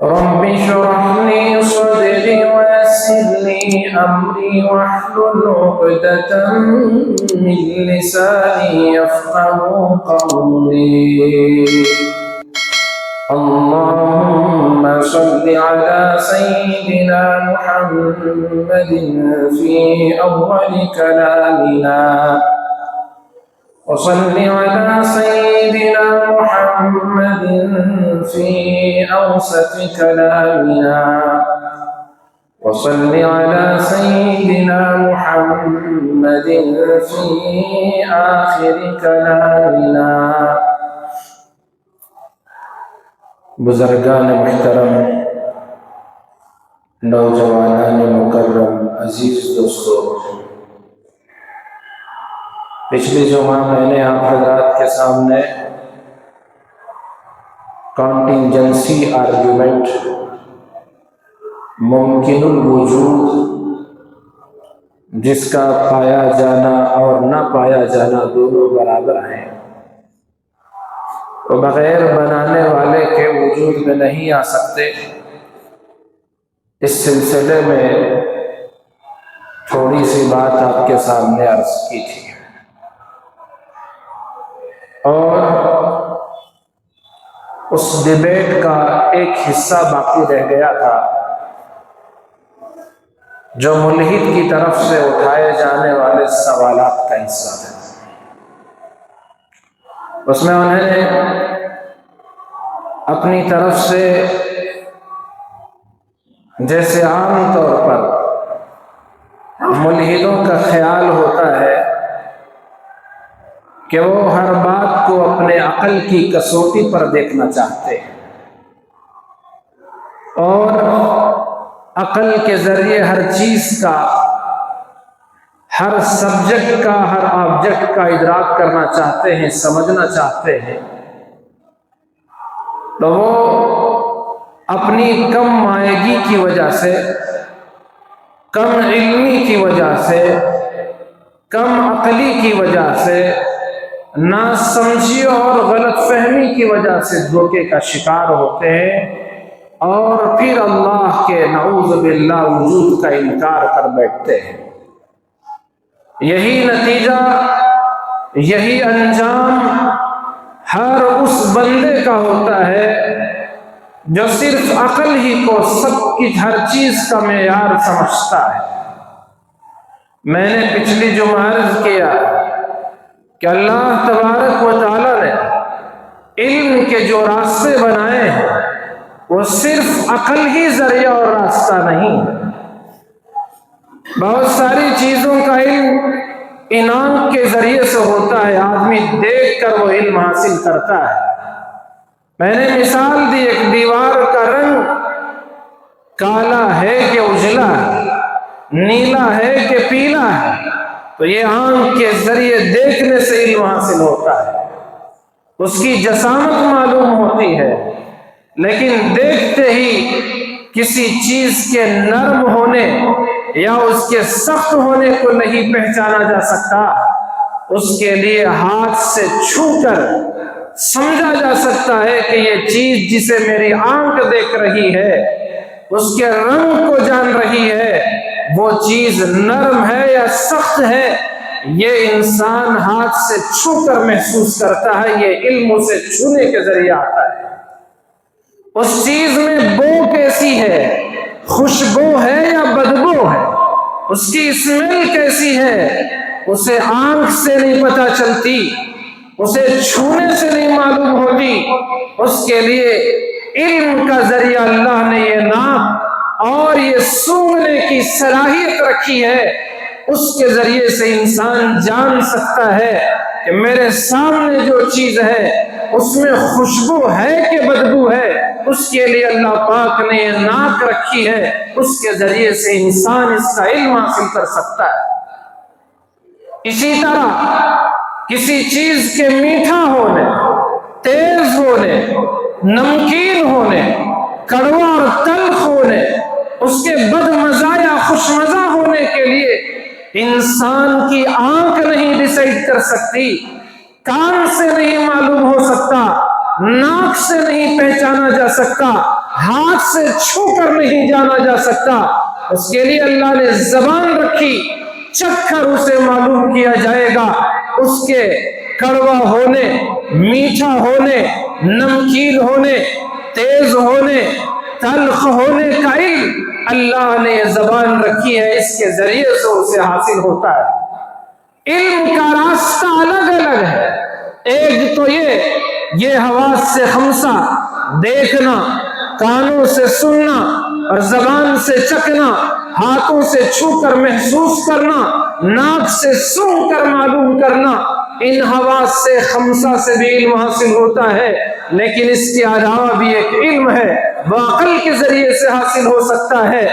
رب اشرح لي صدري ويسر لي أمري واحلل عقدة من لساني يفقهوا قولي. اللهم صل على سيدنا محمد في أول كلامنا، وصل على سيدنا محمد في أوسط كلامنا، وصل على سيدنا محمد في آخر كلامنا. بزرگان محترم، نوجوانان مکرم، عزیز دوستو، پچھلی جمعہ میں نے آپ حضرات کے سامنے کانٹینجنسی آرگیومنٹ، ممکن الوجود، جس کا پایا جانا اور نہ پایا جانا دونوں برابر ہیں، وہ بغیر بنانے والے کے وجود میں نہیں آ سکتے، اس سلسلے میں تھوڑی سی بات آپ کے سامنے عرض کی تھی، اور اس ڈیبیٹ کا ایک حصہ باقی رہ گیا تھا جو ملحد کی طرف سے اٹھائے جانے والے سوالات کا حصہ تھا۔ اس میں انہوں نے اپنی طرف سے، جیسے عام طور پر ملحدوں کا خیال ہوتا ہے کہ وہ ہر بات کو اپنے عقل کی کسوٹی پر دیکھنا چاہتے ہیں اور عقل کے ذریعے ہر چیز کا، ہر سبجیکٹ کا، ہر آبجیکٹ کا ادراک کرنا چاہتے ہیں، سمجھنا چاہتے ہیں، تو وہ اپنی کم مائگی کی وجہ سے، کم علمی کی وجہ سے، کم عقلی کی وجہ سے، ناسمجھی اور غلط فہمی کی وجہ سے دھوکے کا شکار ہوتے ہیں اور پھر اللہ کے نعوذ باللہ وجود کا انکار کر بیٹھتے ہیں۔ یہی نتیجہ، یہی انجام ہر اس بندے کا ہوتا ہے جو صرف عقل ہی کو سب کی ہر چیز کا معیار سمجھتا ہے۔ میں نے پچھلی جمعہ عرض کیا کہ اللہ تبارک و تعالی نے علم کے جو راستے بنائے ہیں وہ صرف عقل ہی ذریعہ اور راستہ نہیں۔ بہت ساری چیزوں کا علم ان آنکھ کے ذریعے سے ہوتا ہے، آدمی دیکھ کر وہ علم حاصل کرتا ہے۔ میں نے مثال دی، ایک دیوار کا رنگ کالا ہے کہ اجلا ہے، نیلا ہے کہ پیلا ہے، تو یہ آنکھ کے ذریعے دیکھنے سے علم حاصل ہوتا ہے، اس کی جسامت معلوم ہوتی ہے، لیکن دیکھتے ہی کسی چیز کے نرم ہونے یا اس کے سخت ہونے کو نہیں پہچانا جا سکتا، اس کے لیے ہاتھ سے چھو کر سمجھا جا سکتا ہے کہ یہ چیز جسے میری آنکھ دیکھ رہی ہے، اس کے رنگ کو جان رہی ہے، وہ چیز نرم ہے یا سخت ہے، یہ انسان ہاتھ سے چھو کر محسوس کرتا ہے، یہ علم اسے چھونے کے ذریعے آتا ہے۔ اس چیز میں بو کیسی ہے، خوشبو ہے یا بدبو ہے، اس کی اسمیل کیسی ہے، اسے آنکھ سے نہیں پتہ چلتی، اسے چھونے سے نہیں معلوم ہوتی، اس کے لیے علم کا ذریعہ اللہ نے یہ ناک اور یہ سونگنے کی صلاحیت رکھی ہے، اس کے ذریعے سے انسان جان سکتا ہے کہ میرے سامنے جو چیز ہے اس میں خوشبو ہے کہ بدبو ہے، اس کے لیے اللہ پاک نے یہ ناک رکھی ہے، اس کے ذریعے سے انسان اس کا علم حاصل کر سکتا ہے۔ اسی طرح کسی چیز کے میٹھا ہونے، تیز ہونے، نمکین ہونے، کڑوا اور تلخ ہونے، اس کے بد مزہ یا خوش مزہ ہونے کے لیے انسان کی آنکھ نہیں ڈیسائیڈ کر سکتی، کان سے نہیں معلوم ہو سکتا، ناک سے نہیں پہچانا جا سکتا، ہاتھ سے چھو کر نہیں جانا جا سکتا، اس کے لیے اللہ نے زبان رکھی، چکھ کر اسے معلوم کیا جائے گا۔ اس کے کڑوا ہونے، میٹھا ہونے، نمکین ہونے، تیز ہونے، تلخ ہونے کا علم اللہ نے زبان رکھی ہے، اس کے ذریعے سے اسے حاصل ہوتا ہے۔ علم کا راستہ الگ الگ ہے، ایک تو یہ حواس سے خمسہ، دیکھنا، کانوں سے سننا اور زبان سے چکھنا، ہاتھوں سے چھو کر محسوس کرنا، ناک سے سن کر معلوم کرنا، ان حواس سے خمسہ سے بھی علم حاصل ہوتا ہے۔ لیکن اس کے علاوہ بھی ایک علم ہے، وہ عقل کے ذریعے سے حاصل ہو سکتا ہے۔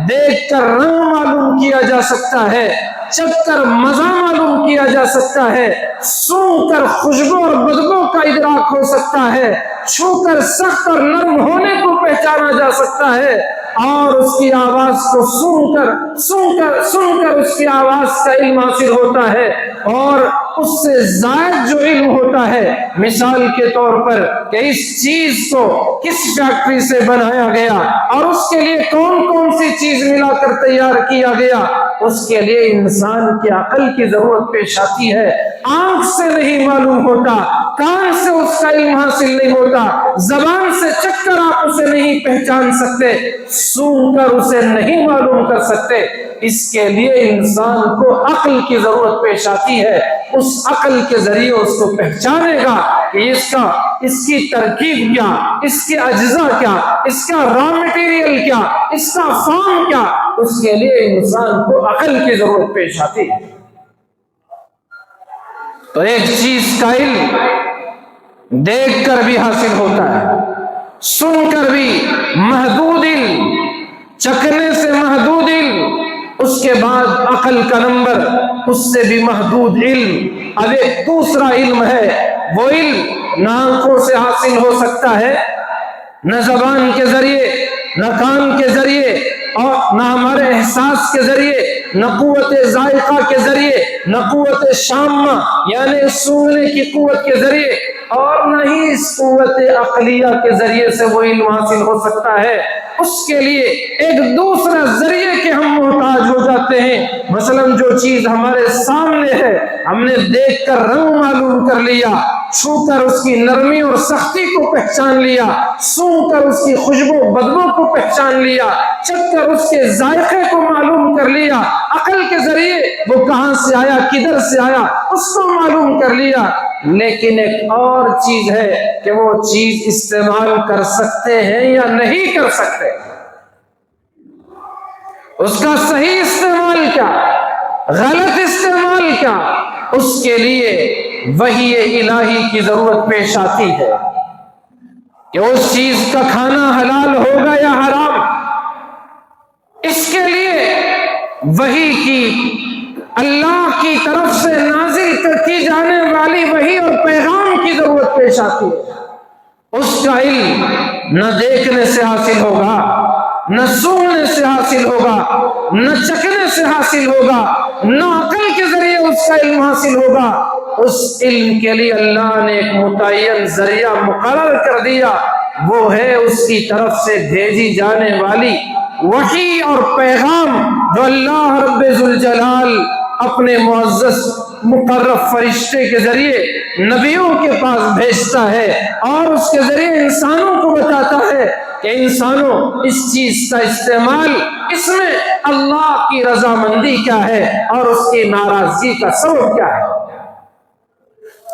دیکھ کر رنگ معلوم کیا جا سکتا ہے، چکھ کر مزہ معلوم کیا جا سکتا ہے، سونگھ کر خوشبو اور بدبو کا ادراک ہو سکتا ہے، چھو کر سخت اور نرم ہونے کو پہچانا جا سکتا ہے، اور اس کی آواز کو سن کر اس کی آواز کا علم حاصل ہوتا ہے۔ اور اس سے زائد جو علم ہوتا ہے، مثال کے طور پر کہ اس چیز کو کس فیکٹری سے بنایا گیا اور اس کے لیے کون کون سی چیز ملا کر تیار کیا گیا، اس کے لیے انسان کی عقل کی ضرورت پیش آتی ہے۔ آنکھ سے نہیں معلوم ہوتا، کان سے اس کا علم حاصل نہیں ہوتا، زبان سے چکھ کر آپ اسے نہیں پہچان سکتے، سن کر اسے نہیں معلوم کر سکتے۔ اس کے لیے انسان کو عقل کی ضرورت پیش آتی ہے، اس عقل کے ذریعے اس کو پہچانے گا کہ اس کی ترکیب کیا، اس کے اجزاء کیا، اس کا را مٹیریل کیا، اس کا فارم کیا، اس کے لیے انسان کو عقل کی ضرورت پیش آتی ہے۔ تو ایک چیز کا علم دیکھ کر بھی حاصل ہوتا ہے، سن کر بھی محدود علم، چکھنے سے محدود علم، اس کے بعد عقل کا نمبر، اس سے بھی محدود علم۔ اب ایک دوسرا علم ہے، وہ علم نہ آنکھوں سے حاصل ہو سکتا ہے، نہ زبان کے ذریعے، نہ کان کے ذریعے، اور نہ ہمارے احساس کے ذریعے، نہ قوت ذائقہ کے ذریعے، نہ قوت شامہ یعنی سونگنے کی قوت کے ذریعے، اور نہ ہی اس قوت عقلیہ کے ذریعے سے وہ علم حاصل ہو سکتا ہے۔ اس کے لیے ایک دوسرا ذریعے کے ہم محتاج ہو جاتے ہیں۔ مثلاً جو چیز ہمارے سامنے ہے، ہم نے دیکھ کر رنگ معلوم کر لیا، چھو کر اس کی نرمی اور سختی کو پہچان لیا، سونگھ کر اس کی خوشبو بدبو کو پہچان لیا، چکھ کر اس کے ذائقے کو معلوم کر لیا، عقل کے ذریعے وہ کہاں سے آیا، کدھر سے آیا، اس کو معلوم کر لیا۔ لیکن ایک اور چیز ہے کہ وہ چیز استعمال کر سکتے ہیں یا نہیں کر سکتے، اس کا صحیح استعمال کیا، غلط استعمال کیا، اس کے لیے وحی الہی کی ضرورت پیش آتی ہے کہ اس چیز کا کھانا حلال ہوگا یا حرام۔ اس کے لیے وحی کی، اللہ کی طرف سے نازل کی جانے والی وحی اور پیغام کی ضرورت پیش آتی ہے۔ اس کا علم نہ دیکھنے سے حاصل ہوگا، نہ سننے سے حاصل ہوگا، نہ چکھنے سے حاصل ہوگا، نہ عقل کے ذریعے اس کا علم حاصل ہوگا۔ اس علم کے لیے اللہ نے ایک متعین ذریعہ مقرر کر دیا، وہ ہے اس کی طرف سے بھیجی جانے والی وحی اور پیغام، جو اللہ رب ذوالجلال اپنے معزز مقرب فرشتے کے ذریعے نبیوں کے پاس بھیجتا ہے، اور اس کے ذریعے انسانوں کو بتاتا ہے کہ انسانوں اس چیز کا استعمال، اس میں اللہ کی رضامندی کیا ہے اور اس کی ناراضگی کا سبب کیا ہے۔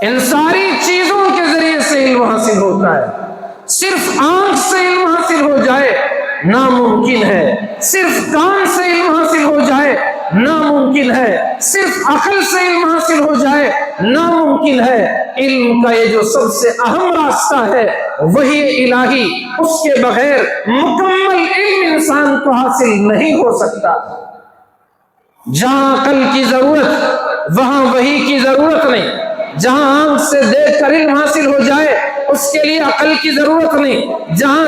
ان ساری چیزوں کے ذریعے سے علم حاصل ہوتا ہے۔ صرف آنکھ سے علم حاصل ہو جائے ناممکن ہے، صرف کان سے علم حاصل ہو جائے ناممکن ہے، صرف عقل سے علم حاصل ہو جائے ناممکن ہے۔ علم کا یہ جو سب سے اہم راستہ ہے وہی الہی، اس کے بغیر مکمل علم انسان کو حاصل نہیں ہو سکتا۔ جہاں عقل کی ضرورت وہاں وحی کی ضرورت نہیں، جہاں آنکھ سے دیکھ کر علم حاصل ہو جائے اس کے لیے عقل کی ضرورت نہیں، جہاں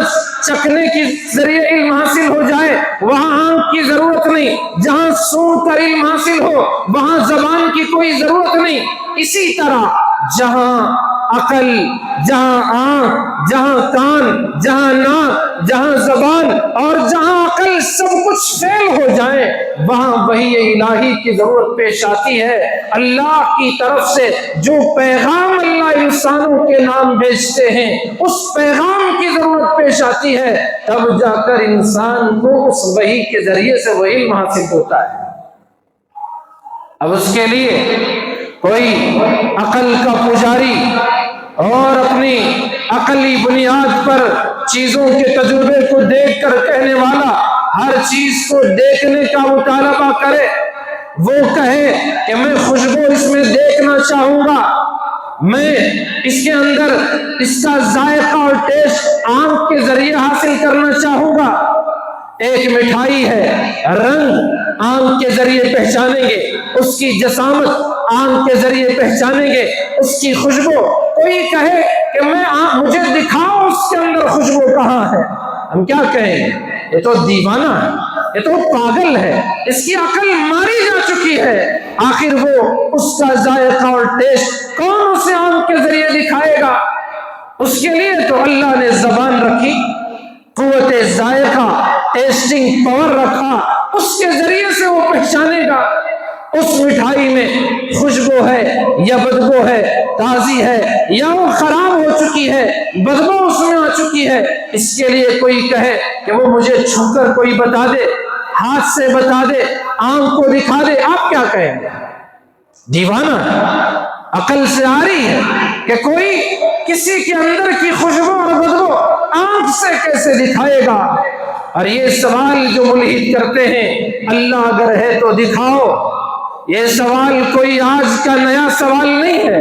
چکھنے کے ذریعے علم حاصل ہو جائے وہاں آنکھ کی ضرورت نہیں، جہاں سونگھ کر علم حاصل ہو وہاں زبان کی کوئی ضرورت نہیں۔ اسی طرح جہاں عقل، جہاں آنکھ، جہاں کان، جہاں ناک، جہاں زبان اور جہاں عقل سب کچھ فیل ہو جائے، وہاں وحی الہی کی ضرورت پیش آتی ہے۔ اللہ کی طرف سے جو پیغام اللہ انسانوں کے نام بھیجتے ہیں اس پیغام کی ضرورت پیش آتی ہے، تب جا کر انسان کو اس وحی کے ذریعے سے وہ علم حاصل ہوتا ہے۔ اب اس کے لیے کوئی عقل کا پجاری اور اپنی عقلی بنیاد پر چیزوں کے تجربے کو دیکھ کر کہنے والا ہر چیز کو دیکھنے کا مطالبہ کرے، وہ کہے کہ میں خوشبو اس میں دیکھنا چاہوں گا، میں اس کے اندر اس کا ذائقہ اور ٹیسٹ آنکھ کے ذریعے حاصل کرنا چاہوں گا۔ ایک مٹھائی ہے، رنگ آنکھ کے ذریعے پہچانیں گے، اس کی جسامت آنکھ کے ذریعے پہچانیں گے، اس کی خوشبو۔ کوئی کہے کہ مجھے دکھاؤ اس کے اندر خوشبو کہاں ہے، ہم کیا کہیں گے؟ یہ تو دیوانہ ہے، یہ تو پاگل ہے، اس کی عقل ماری جا چکی ہے۔ آخر وہ اس کا ذائقہ اور ٹیسٹ کون اسے آنکھ کے ذریعے دکھائے گا؟ اس کے لیے تو اللہ نے زبان رکھی، قوت ذائقہ، ٹیسٹنگ پاور رکھا، اس کے ذریعے سے وہ پہچانے گا اس مٹھائی میں خوشبو ہے یا بدبو ہے، تازی ہے یا وہ خراب ہو چکی ہے، بدبو اس میں آ چکی ہے۔ اس کے لیے کوئی کہے کہ وہ مجھے چھو کر کوئی بتا دے، ہاتھ سے بتا دے، آنکھ کو دکھا دے، آپ کیا کہیں گے؟ دیوانہ ہے، عقل سے آ رہی ہے کہ کوئی کسی کے اندر کی خوشبو اور بدبو آنکھ سے کیسے دکھائے گا؟ اور یہ سوال جو ملحد کرتے ہیں، اللہ اگر ہے تو دکھاؤ، یہ سوال کوئی آج کا نیا سوال نہیں ہے،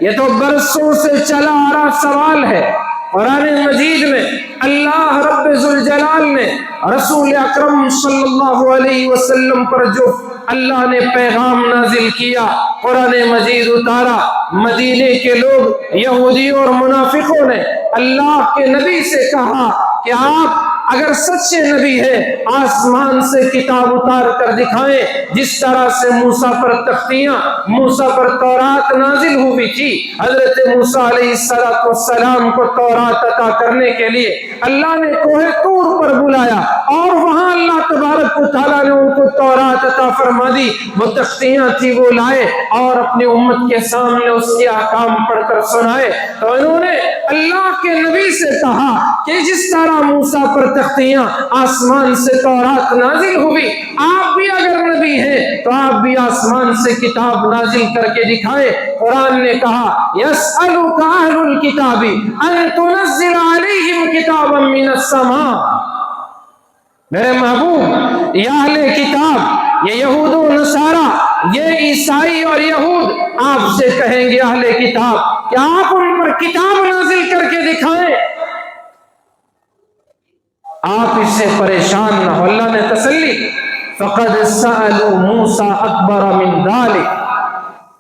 یہ تو برسوں سے چلا آ رہا سوال ہے۔ قرآن مجید میں اللہ رب ذوالجلال نے رسول اکرم صلی اللہ علیہ وسلم پر جو اللہ نے پیغام نازل کیا، قرآن مجید اتارا، مدینے کے لوگ یہودیوں اور منافقوں نے اللہ کے نبی سے کہا کہ آپ اگر سچے نبی ہیں آسمان سے کتاب اتار کر دکھائیں، جس طرح سے موسیٰ پر تختیاں، موسیٰ پر تورات نازل ہوئی تھی۔ حضرت موسیٰ علیہ السلام کو تورات عطا کرنے کے لیے اللہ نے کوہ طور پر بلایا اور وہاں اللہ تبارک و تعالیٰ نے ان کو تورات عطا فرما دی، وہ تختیاں تھی وہ لائے اور اپنی امت کے سامنے اس کے احکام پڑھ کر سنائے۔ تو انہوں نے اللہ کے نبی سے کہا کہ جس طرح موسیٰ پر تختیاں آسمان سے تورات نازل ہوئی، آپ بھی اگر نبی ہیں تو آپ بھی آسمان سے کتاب نازل کر کے دکھائیں۔ قرآن نے کہا یسألک اہل الکتاب ان تنزل علیہم کتابا من السماء، میرے محبوب یہ اہل کتاب، یہ یہود و نصارہ، یہ عیسائی اور یہود آپ سے کہیں گے اہل کتاب کہ آپ ان پر کتاب نازل کر کے دکھائیں۔ آپ اس سے پریشان نہ ہو، اللہ نے تسلی فقد سألوا موسیٰ اکبر من ذلک،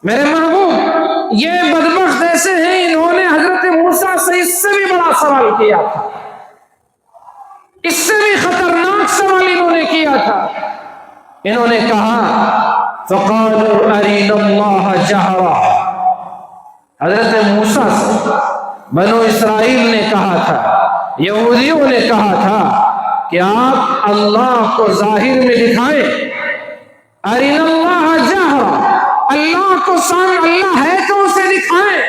میرے محبوب یہ بدبخت ایسے ہیں، انہوں نے حضرت موسیٰ سے اس سے بھی بڑا سوال کیا تھا، اس سے بھی خطرناک سوال انہوں نے کیا تھا۔ انہوں نے کہا فقالوا ارنا اللہ جہرا، حضرت موسیٰ سے بنو اسرائیل نے کہا تھا، یہودیوں نے کہا تھا کہ آپ اللہ کو ظاہر میں دکھائیں، ارنا اللہ جہرا، اللہ کو اللہ ہے تو اسے دکھائیں۔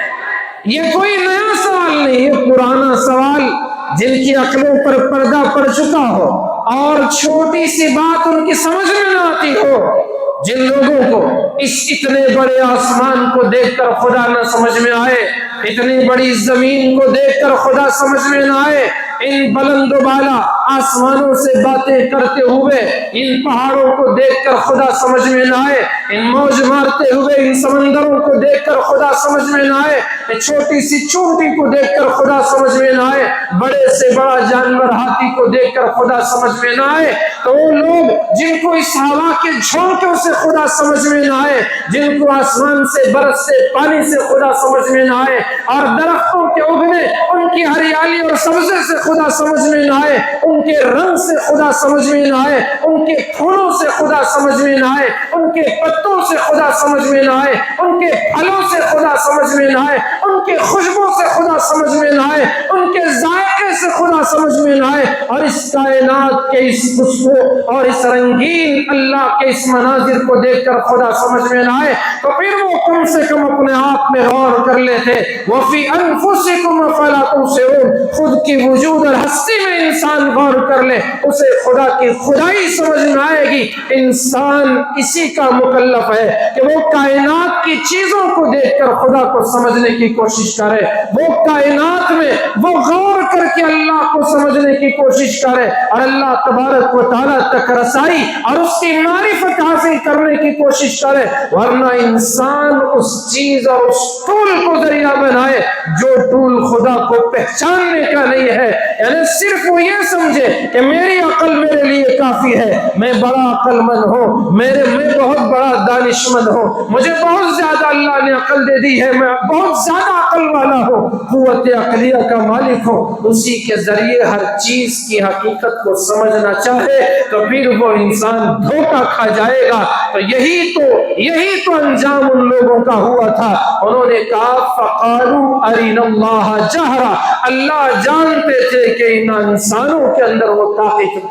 یہ کوئی نیا سوال نہیں، یہ پرانا سوال جن کی عقلوں پر پردہ پڑ چکا ہو اور چھوٹی سی بات ان کی سمجھ میں نہ آتی ہو، جن لوگوں کو اس اتنے بڑے آسمان کو دیکھ کر خدا نہ سمجھ میں آئے، اتنی بڑی زمین کو دیکھ کر خدا سمجھ میں نہ آئے، ان بلند و بالا آسمانوں سے باتیں کرتے ہوئے ان پہاڑوں کو دیکھ کر خدا سمجھ میں نہ آئے، ان موج مارتے ہوئے ان سمندروں کو دیکھ کر خدا سمجھ میں نہ آئے، چھوٹی سی چونٹی کو دیکھ کر خدا سمجھ میں نہ آئے، بڑے سے بڑا جانور ہاتھی کو دیکھ کر خدا سمجھ میں نہ آئے، تو وہ لوگ جن کو اس ہوا کے جھونکوں سے خدا سمجھ میں نہ آئے، جن کو آسمان سے برس سے پانی سے خدا سمجھ میں نہ آئے اور درختوں کے اگنے ان کی ہریالی اور سبزے سے خدا سمجھ میں نہ آئے، ان کے رنگ سے خدا سمجھ میں نہ آئے، ان کے پھولوں سے خدا سمجھ میں نہ آئے، ان کے پتوں سے خدا سمجھ میں نہ آئے، ان کے پھلوں سے خدا سمجھ میں نہ آئے، ان کے خوشبو سے خدا سمجھ میں نہ آئے، ان کے ذائقے سے خدا سمجھ میں نہ آئے، اور اس کائنات کے اس خوشبو اور اس رنگین اللہ کے اس مناظر کو دیکھ کر خدا سمجھ میں نہ آئے، تو پھر وہ کم سے کم اپنے آپ میں غور کر لیتے۔ وَفِي أَنفُسِكُمْ أَفَلَا تُبْصِرُونَ، خود کی وجود اور ہستی میں انسان غور کر لے، اسے خدا کی خدائی سمجھ میں آئے گی۔ انسان اسی کا مکلف ہے کہ وہ کائنات کی چیزوں کو دیکھ کر خدا کو سمجھنے کی کوشش کرے، وہ کائنات میں وہ غور کر کے اللہ کو سمجھنے کی کوشش کرے، اور اللہ تبارک و تعالیٰ تک رسائی اور اس کی معرفت حاصل کرنے کی کوشش کرے، ورنہ انسان اس چیز اور اس ٹول کو ذریعہ بنائے جو ٹول خدا کو پہچاننے کا نہیں ہے۔ یعنی صرف وہ یہ سمجھے کہ میری عقل میرے لیے کافی ہے، میں بڑا عقل مند ہوں، میں بہت بڑا دانش مند ہوں، مجھے بہت زیادہ اللہ نے عقل دے دی ہے، میں بہت زیادہ عقل والا ہوں، قوت عقلیہ کا مالک ہوں، اسی کے ذریعے ہر چیز کی حقیقت کو سمجھنا چاہے تو پھر وہ انسان دھوکہ کھا جائے گا۔ تو یہی تو انجام ان لوگوں کا ہوا تھا۔ انہوں نے کہا فَقَالُوا أَرِنَا اللَّهَ جَهْرًا، اللہ جانتے تھے کہ ان انسانوں کے اندر وہ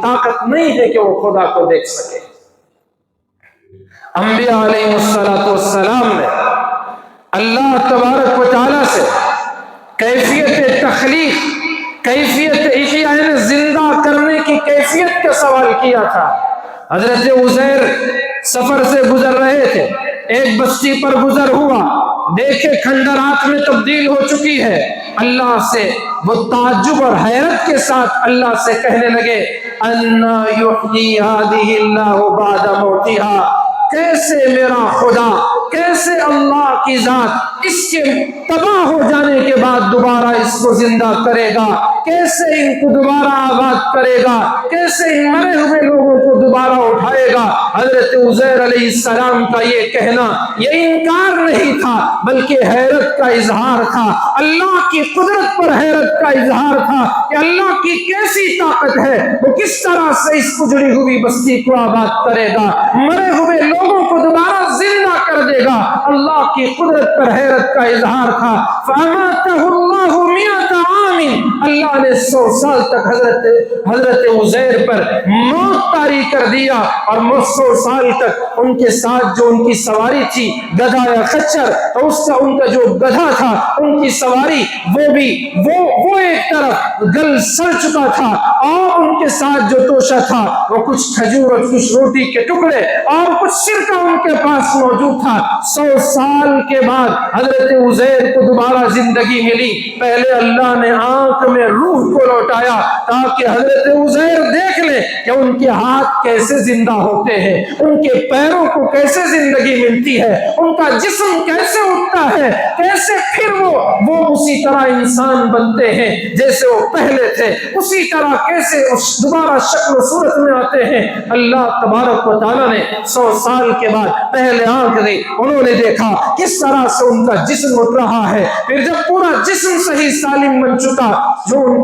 طاقت نہیں ہے کہ وہ خدا کو دیکھ سکے۔ انبیاء علیہ السلام نے اللہ تبارک و تعالیٰ سے کیفیت تخلیق، کیفیت احیاء زندہ کرنے کی کیفیت کا سوال کیا تھا۔ حضرت عزیر سفر سے گزر رہے تھے، ایک بستی پر گزر ہوا، دیکھے کھنڈرات میں تبدیل ہو چکی ہے، اللہ سے وہ تعجب اور حیرت کے ساتھ اللہ سے کہنے لگے اَنَّا يُحْيِي هَذِهِ اللَّهُ بَعْدَ مَوْتِهَا، کیسے میرا خدا، کیسے اللہ کی ذات اس کے تباہ ہو جانے کے بعد دوبارہ اس کو زندہ کرے گا، کیسے ان کو دوبارہ آباد کرے گا، کیسے ان مرے ہوئے لوگوں کو دوبارہ اٹھائے گا۔ حضرت عزیر علیہ السلام کا یہ کہنا یہ انکار نہیں تھا بلکہ حیرت کا اظہار تھا، اللہ کی قدرت پر حیرت کا اظہار تھا کہ اللہ کی کیسی طاقت ہے، وہ کس طرح سے اس اجڑی ہوئی بستی کو آباد کرے گا، مرے ہوئے لوگوں کو دوبارہ زندہ کر دے گا۔ اللہ کی قدرت پر حیرت کا اظہار تھا۔ فَأَمَاتَهُ اللَّهُ مِائَةَ عَامٍ، اللہ نے 100 سال تک حضرت عزیر پر موت طاری کر دیا، اور 100 سال تک ان کے ساتھ جو ان کی سواری تھی گدھا یا خچر، تو ان کا جو گدھا تھا ان کی سواری وہ ایک طرف گل سڑ چکا تھا، اور ان کے ساتھ جو توشہ تھا وہ کچھ کھجور اور کچھ روٹی کے ٹکڑے اور کچھ سرکہ ان کے پاس موجود تھا۔ 100 سال کے بعد حضرت عزیر کو دوبارہ زندگی ملی۔ پہلے اللہ نے آنکھ میں روح کو لوٹایا تاکہ حضرت عزیر دیکھ لے کہ ان کے ہاتھ کیسے زندہ ہوتے ہیں، ان کے پیروں کو کیسے زندگی ملتی ہے، ان کا جسم کیسے اٹھتا ہے، کیسے پھر وہ اسی طرح انسان بنتے ہیں جیسے وہ پہلے تھے، اسی طرح کیسے دوبارہ شکل و صورت میں آتے ہیں۔ اللہ تبارک و تعالیٰ نے 100 سال کے بعد پہلے آنکھ دی، انہوں نے دیکھا کس طرح سے ان کا جسم اٹھ رہا ہے۔ پھر جب پورا جسم صحیح سالم بن چکا، جو ان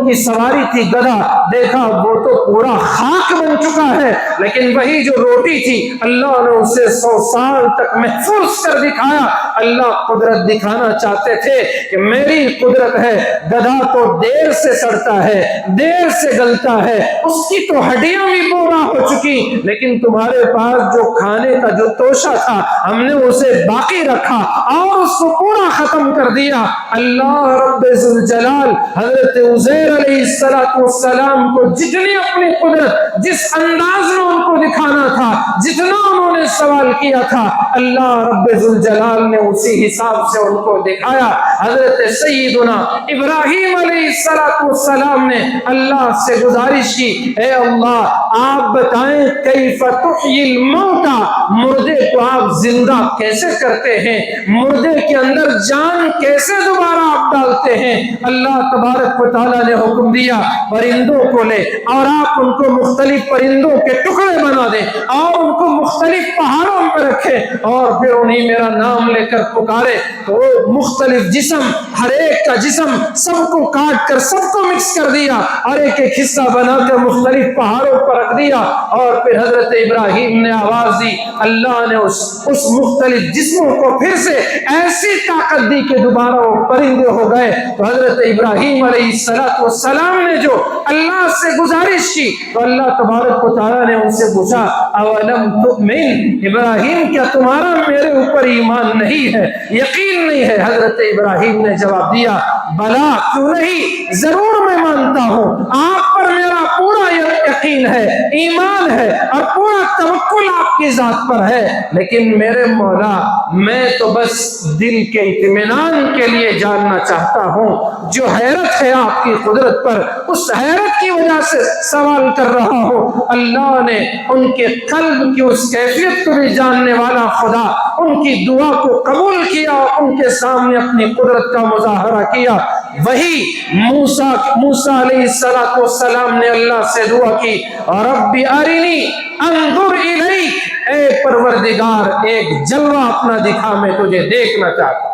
کی سواری تھی گدھا، دیکھا وہ تو پورا خاک بن چکا ہے، لیکن وہی جو روٹی تھی اللہ نے اسے 100 سال تک محفوظ کر دکھایا۔ اللہ قدرت دکھانا چاہتے تھے کہ میری قدرت ہے، گدھا تو دیر سے سڑتا ہے، دیر سے گلتا ہے، اس کی تو ہڈیاں بھی بورا ہو چکی، لیکن تمہارے پاس جو کھانے کا جو توشہ تھا ہم نے اسے باقی رکھا اور اس کو پورا ختم کر دیا۔ اللہ رب ذوالجلال حضرت عزیر علیہ السلام کو جتنی اپنی قدرت جس انداز میں ان کو دکھانا تھا، جتنا انہوں نے سوال کیا تھا، اللہ رب ذوالجلال نے اسی حساب سے ان کو دکھایا۔ حضرت سیدنا ابراہیم علیہ السلام نے اللہ سے گزارش کی، اے اللہ آپ بتائیں کیف تحیی الموتى، مردے کو آپ زندہ کیسے کرتے ہیں، مردے کے اندر جان کیسے دوبارہ آپ ڈالتے ہیں۔ اللہ تبارک و تعالیٰ نے حکم دیا پرندوں کو لے اور آپ آپ ان کو مختلف پرندوں کے ٹکڑے بنا دیں اور ان کو مختلف پہاڑوں پر رکھیں اور پھر انہیں میرا نام لے کر پکارے تو وہ مختلف جسم، ہر ایک کا جسم سب کو کاٹ کر سب کو مکس کر دیا اور ایک ایک حصہ بنا کر مختلف پہاڑوں پر رکھ دیا، اور پھر حضرت ابراہیم نے آواز دی، اللہ نے اس مختلف جسموں کو پھر سے ایسی طاقت دی کہ دوبارہ وہ پرندے ہو گئے۔ تو حضرت ابراہیم علیہ السلام نے جو اللہ سے گزارش کی تو اللہ تبارک و تعالیٰ نے ان سے پوچھا اولم تؤمن، ابراہیم کیا تمہارا میرے اوپر ایمان نہیں ہے، یقین نہیں ہے؟ حضرت ابراہیم نے جواب دیا بلا، کیوں نہیں، ضرور میں مانتا ہوں، آپ پر میرا پورا یقین ہے، ایمان ہے اور پورا توکل آپ کی ذات پر ہے، لیکن میرے مولا میں تو بس دل کے اطمینان کے لیے جاننا چاہتا ہوں، جو حیرت ہے آپ کی قدرت پر اس حیرت کی وجہ سے سوال کر رہا ہوں۔ اللہ نے ان کے قلب کی اس کیفیت کو بھی جاننے والا خدا ان کی دعا کو قبول کیا اور ان کے سامنے اپنی قدرت کا مظاہرہ کیا۔ وہی موسیٰ علیہ السلام نے اللہ سے دعا کی رب ارنی انظر الیک، اے پروردگار ایک جلوہ اپنا دکھا، میں تجھے دیکھنا چاہتا ہوں۔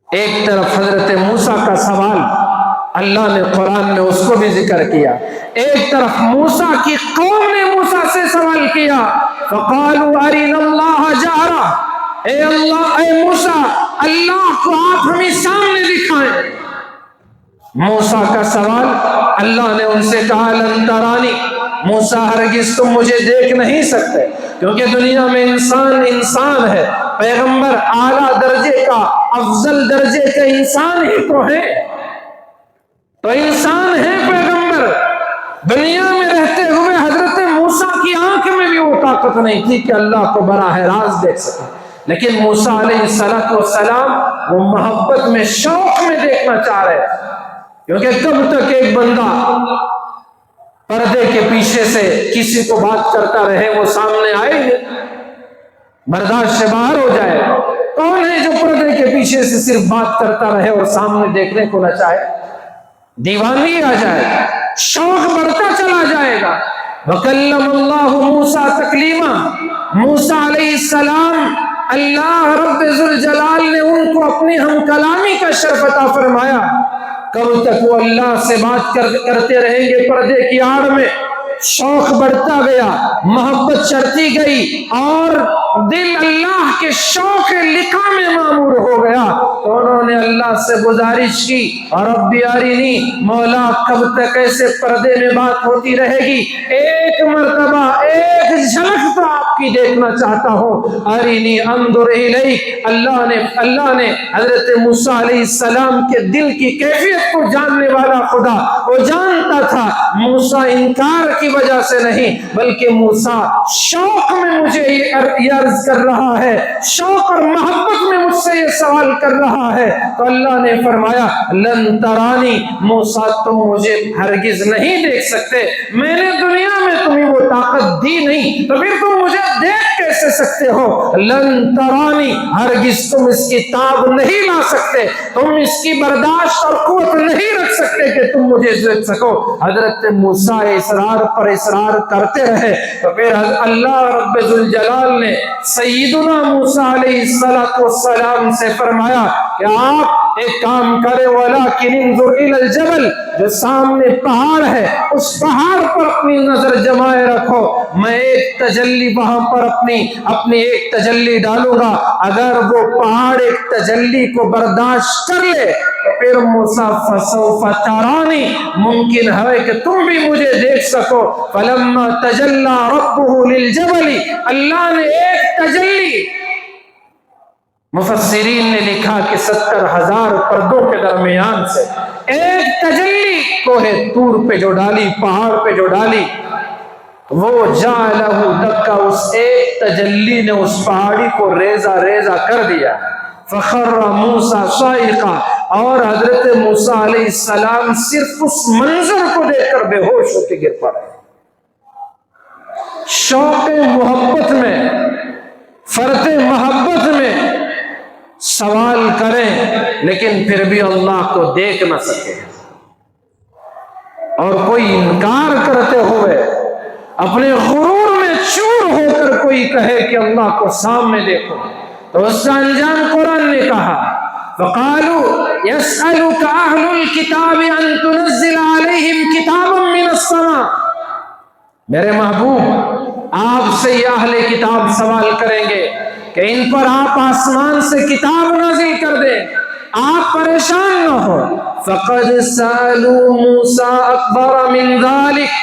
ایک طرف حضرت موسیٰ کا سوال اللہ نے قرآن میں اس کو بھی ذکر کیا، ایک طرف موسیٰ کی قوم نے موسیٰ سے سوال کیا فقالوا ارنا اللہ جہرا، اے اللہ، اے موسیٰ اللہ کو آپ ہمیں سامنے دکھائیں۔ موسیٰ کا سوال، اللہ نے ان سے کہا لن ترانی، موسیٰ ہرگز تم مجھے دیکھ نہیں سکتے، کیونکہ دنیا میں انسان ہے، پیغمبر اعلیٰ درجے کا افضل درجے کا انسان ہی تو ہے، تو انسان ہے پیغمبر۔ دنیا میں رہتے ہوئے حضرت موسیٰ کی آنکھ میں بھی وہ طاقت نہیں تھی کہ اللہ کو براہ راست دیکھ سکے، لیکن موسیٰ علیہ السلام وہ محبت میں، شوق میں دیکھنا چاہ رہے تھے، کیونکہ کب تک ایک بندہ پردے کے پیچھے سے کسی کو بات کرتا رہے، وہ سامنے آئے گے، برداشت سے باہر ہو جائے۔ کون ہے جو پردے کے پیچھے سے صرف بات کرتا رہے اور سامنے دیکھنے کو نہ چاہے؟ دیوانگی آ جائے گا، شوق بڑھتا چلا جائے گا۔ وَكَلَّمَ اللَّهُ مُوسَىٰ تَكْلِيمًا، موسیٰ علیہ السلام اللہ رب ذوالجلال نے ان کو اپنی ہم کلامی کا شرف عطا فرمایا۔ کب تک وہ اللہ سے بات کرتے رہیں گے پردے کی آڑ میں؟ شوق بڑھتا گیا، محبت چڑھتی گئی اور دل اللہ کے شوق لقاء میں معمور ہو گیا، تو انہوں نے اللہ سے گزارش کی اور رب ارنی، مولا کب تک ایسے پردے میں بات ہوتی رہے گی؟ ایک مرتبہ ایک جھلک تو آپ کی دیکھنا چاہتا ہوں، ارنی انظر الیک۔ اللہ نے حضرت موسیٰ علیہ السلام کے دل کی کیفیت کو جاننے والا خدا، وہ جانتا تھا موسیٰ انکار کی وجہ سے نہیں، بلکہ موسیٰ شوق میں مجھے یہ عرض کر رہا ہے، شوق اور محبت میں مجھ سے یہ سوال کر رہا ہے، تو اللہ نے فرمایا لن ترانی، موسیٰ تم مجھے ہرگز نہیں دیکھ سکتے، میں نے دنیا میں تمہیں وہ طاقت دی نہیں، تو پھر تم مجھے دیکھ کیسے سکتے ہو؟ لن ترانی، ہرگز تم اس کی تاب نہیں لا سکتے، تم اس کی برداشت اور قوت نہیں رکھ سکتے کہ تم مجھے دیکھ سکو۔ حضرت موسیٰ اصرار پر اصرار کرتے رہے، تو پھر اللہ رب ذوالجلال نے سیدنا موسیٰ علیہ السلام سے فرمایا کہ آپ ایک کام کرے، وَلَكِنِ انظُرْ إِلَى الْجَبَلِ، جو سامنے پہاڑ ہے اس پہاڑ پر اپنی نظر جمائے رکھو، میں ایک تجلی وہاں پر اپنی ایک تجلی ڈالوں گا، اگر وہ پہاڑ ایک تجلی کو برداشت کر لے تو پھر موسیٰ فَسَوْفَ تَرَانِی، ممکن ہے کہ تم بھی مجھے دیکھ سکو۔ فَلَمَّا تَجَلَّى رَبُّهُ لِلْجَبَلِ، اللہ نے ایک تجلی، مفسرین نے لکھا کہ 70,000 پردوں کے درمیان سے ایک تجلی کوہ طور پہ جو ڈالی، پہاڑ پہ جو ڈالی، وہ جعلہ دکا، اس ایک تجلی نے اس پہاڑی کو ریزہ ریزہ کر دیا۔ فخر موسیٰ صاعقا، اور حضرت موسیٰ علیہ السلام صرف اس منظر کو دیکھ کر بے ہوش ہو کے گر پڑے۔ شوق محبت میں، فرط محبت میں سوال کریں لیکن پھر بھی اللہ کو دیکھ نہ سکے۔ اور کوئی انکار کرتے ہوئے اپنے غرور میں چور ہو کر کوئی کہے کہ اللہ کو سامنے دیکھو، تو اس کا انجام قرآن نے کہا فَقَالُوا يَسْأَلُكَ أَهْلُ الْكِتَابِ أَن تُنَزِّلَ عَلَيْهِمْ كِتَابًا مِّنَ السَّمَاءِ، میرے محبوب آپ سے یہ اہل کتاب سوال کریں گے کہ ان پر آپ آسمان سے کتاب نازل کر دیں، آپ پریشان نہ ہو۔ فَقَدْ سَأَلُوا مُوسَىٰ أَكْبَرَ مِنْ ذَلِكَ،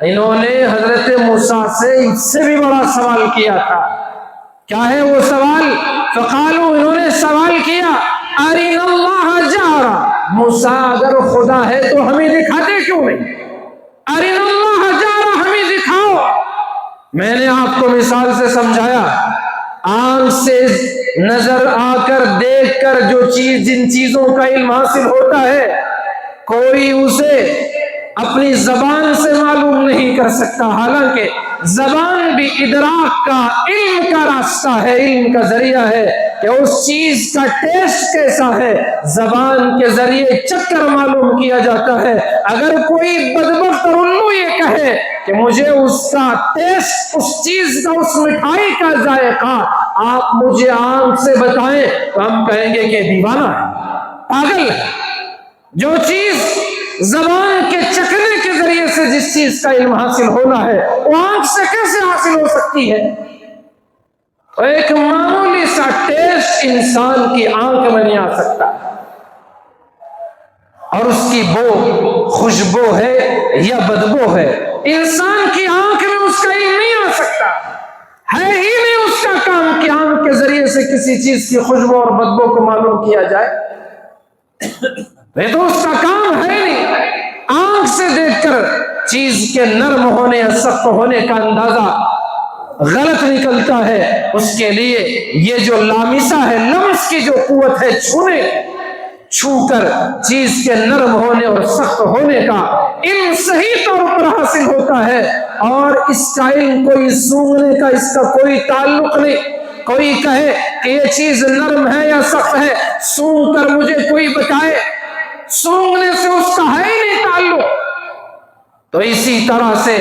انہوں نے حضرت موسیٰ سے اس سے بھی بڑا سوال کیا تھا۔ کیا ہے وہ سوال؟ فقالو، انہوں نے سوال کیا ارنا اللہ جہرا، موسیٰ اگر خدا ہے تو ہمیں دکھاتے کیوں نہیں؟ ارنا اللہ جہرا، ہمیں دکھاؤ۔ میں نے آپ کو مثال سے سمجھایا، آنکھ سے نظر آ کر دیکھ کر جو چیز جن چیزوں کا علم حاصل ہوتا ہے کوئی اسے اپنی زبان سے معلوم نہیں کر سکتا، حالانکہ زبان بھی ادراک کا، علم کا راستہ ہے، علم کا ذریعہ ہے کہ اس چیز کا ٹیسٹ کیسا ہے زبان کے ذریعے چکر معلوم کیا جاتا ہے۔ اگر کوئی بدبخت اور الو یہ کہے کہ مجھے اس کا ٹیسٹ، اس چیز کا، اس مٹھائی کا ذائقہ آپ مجھے آنکھ سے بتائیں، تو ہم کہیں گے کہ دیوانہ ہے، پاگل ہے۔ جو چیز زبان کے چکھنے کے ذریعے سے جس چیز کا علم حاصل ہونا ہے وہ آنکھ سے کیسے حاصل ہو سکتی ہے؟ ایک معمولی سا ٹیسٹ انسان کی آنکھ میں نہیں آ سکتا، اور اس کی بو خوشبو ہے یا بدبو ہے، انسان کی آنکھ میں اس کا علم نہیں آ سکتا، ہے ہی نہیں اس کا کام کہ آنکھ کے ذریعے سے کسی چیز کی خوشبو اور بدبو کو معلوم کیا جائے، یہ تو اس کا کام ہے نہیں۔ آنکھ سے دیکھ کر چیز کے نرم ہونے یا سخت ہونے کا اندازہ غلط نکلتا ہے، اس کے لیے یہ جو لامسہ ہے، لمس کی جو قوت ہے، چھو کر چیز کے نرم ہونے اور سخت ہونے کا علم صحیح طور پر حاصل ہوتا ہے، اور اس کا علم کوئی سونگنے کا اس کا کوئی تعلق نہیں۔ کوئی کہے کہ یہ چیز نرم ہے یا سخت ہے، سونگ کر مجھے کوئی بتائے، سونگنے سے اس کا ہے ہی نہیں تعلق۔ تو اسی طرح سے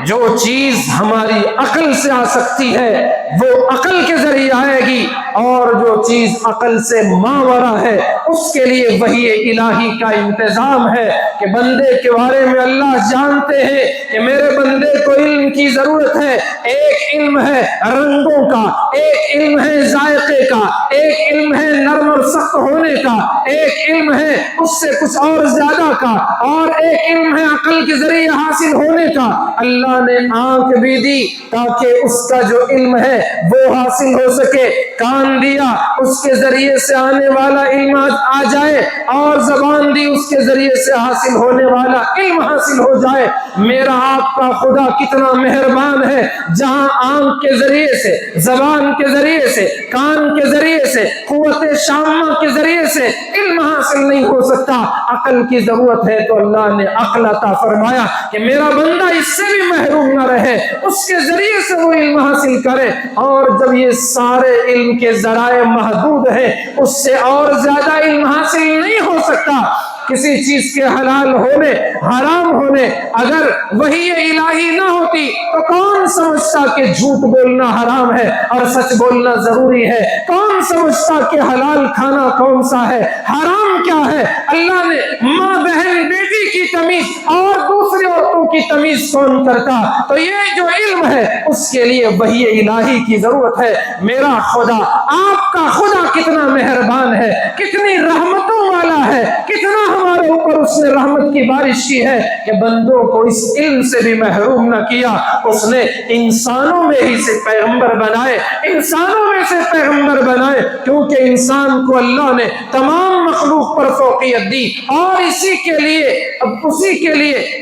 جو چیز ہماری عقل سے آ سکتی ہے وہ عقل کے ذریعے آئے گی، اور جو چیز عقل سے ماورا ہے اس کے لیے وحی الہی کا انتظام ہے کہ بندے کے بارے میں اللہ جانتے ہیں کہ میرے بندے کو علم کی ضرورت ہے۔ ایک علم ہے رنگوں کا، ایک علم ہے ذائقے کا، ایک علم ہے نرم اور سخت ہونے کا، ایک علم ہے اس سے کچھ اور زیادہ کا، اور ایک علم ہے عقل کے ذریعے حاصل ہونے کا۔ اللہ نے آنکھ بھی دی تاکہ اس کا جو علم ہے وہ حاصل ہو سکے، کان دیا اس کے ذریعے سے آنے والا علم آ جائے، اور زبان دی اس کے ذریعے سے حاصل ہونے والا علم حاصل ہو جائے۔ میرا آپ کا خدا کتنا مہربان ہے، جہاں آنکھ کے ذریعے سے، زبان کے ذریعے سے، کان کے ذریعے سے، قوت شامہ کے ذریعے سے علم حاصل نہیں ہو سکتا، عقل کی ضرورت ہے، تو اللہ نے عقل عطا فرمایا کہ میرا بندہ اس سے بھی محروم نہ رہے، اس کے ذریعے سے وہ علم حاصل کرے۔ اور جب یہ سارے علم کے ذرائع محدود ہیں، اس سے اور زیادہ علم حاصل نہیں ہو سکتا۔ کسی چیز کے حلال ہونے، حرام ہونے اگر وحی الہی نہ ہوتی تو کون سمجھتا کہ جھوٹ بولنا حرام ہے اور سچ بولنا ضروری ہے؟ کون سمجھتا کہ حلال کھانا کون سا ہے، حرام کیا ہے؟ اللہ نے ماں بہن بیٹی کی تمیز اور دوسری عورتوں کی تمیز کون کرتا؟ تو یہ جو علم ہے اس کے لیے وحی الہی کی ضرورت ہے۔ میرا خدا، آپ کا خدا کتنا مہربان ہے، کتنی رحمتوں والا ہے، کتنا ہمارے اوپر اس نے رحمت کی بارش کی ہے کہ بندوں کو اس علم سے بھی محروم نہ کیا۔ اس نے انسانوں میں ہی سے پیغمبر بنائے، انسانوں میں سے پیغمبر بنائے، کیونکہ انسان کو اللہ نے تمام مخلوق پر فوقیت دی، اور اسی کے لیے، اب اسی کے لیے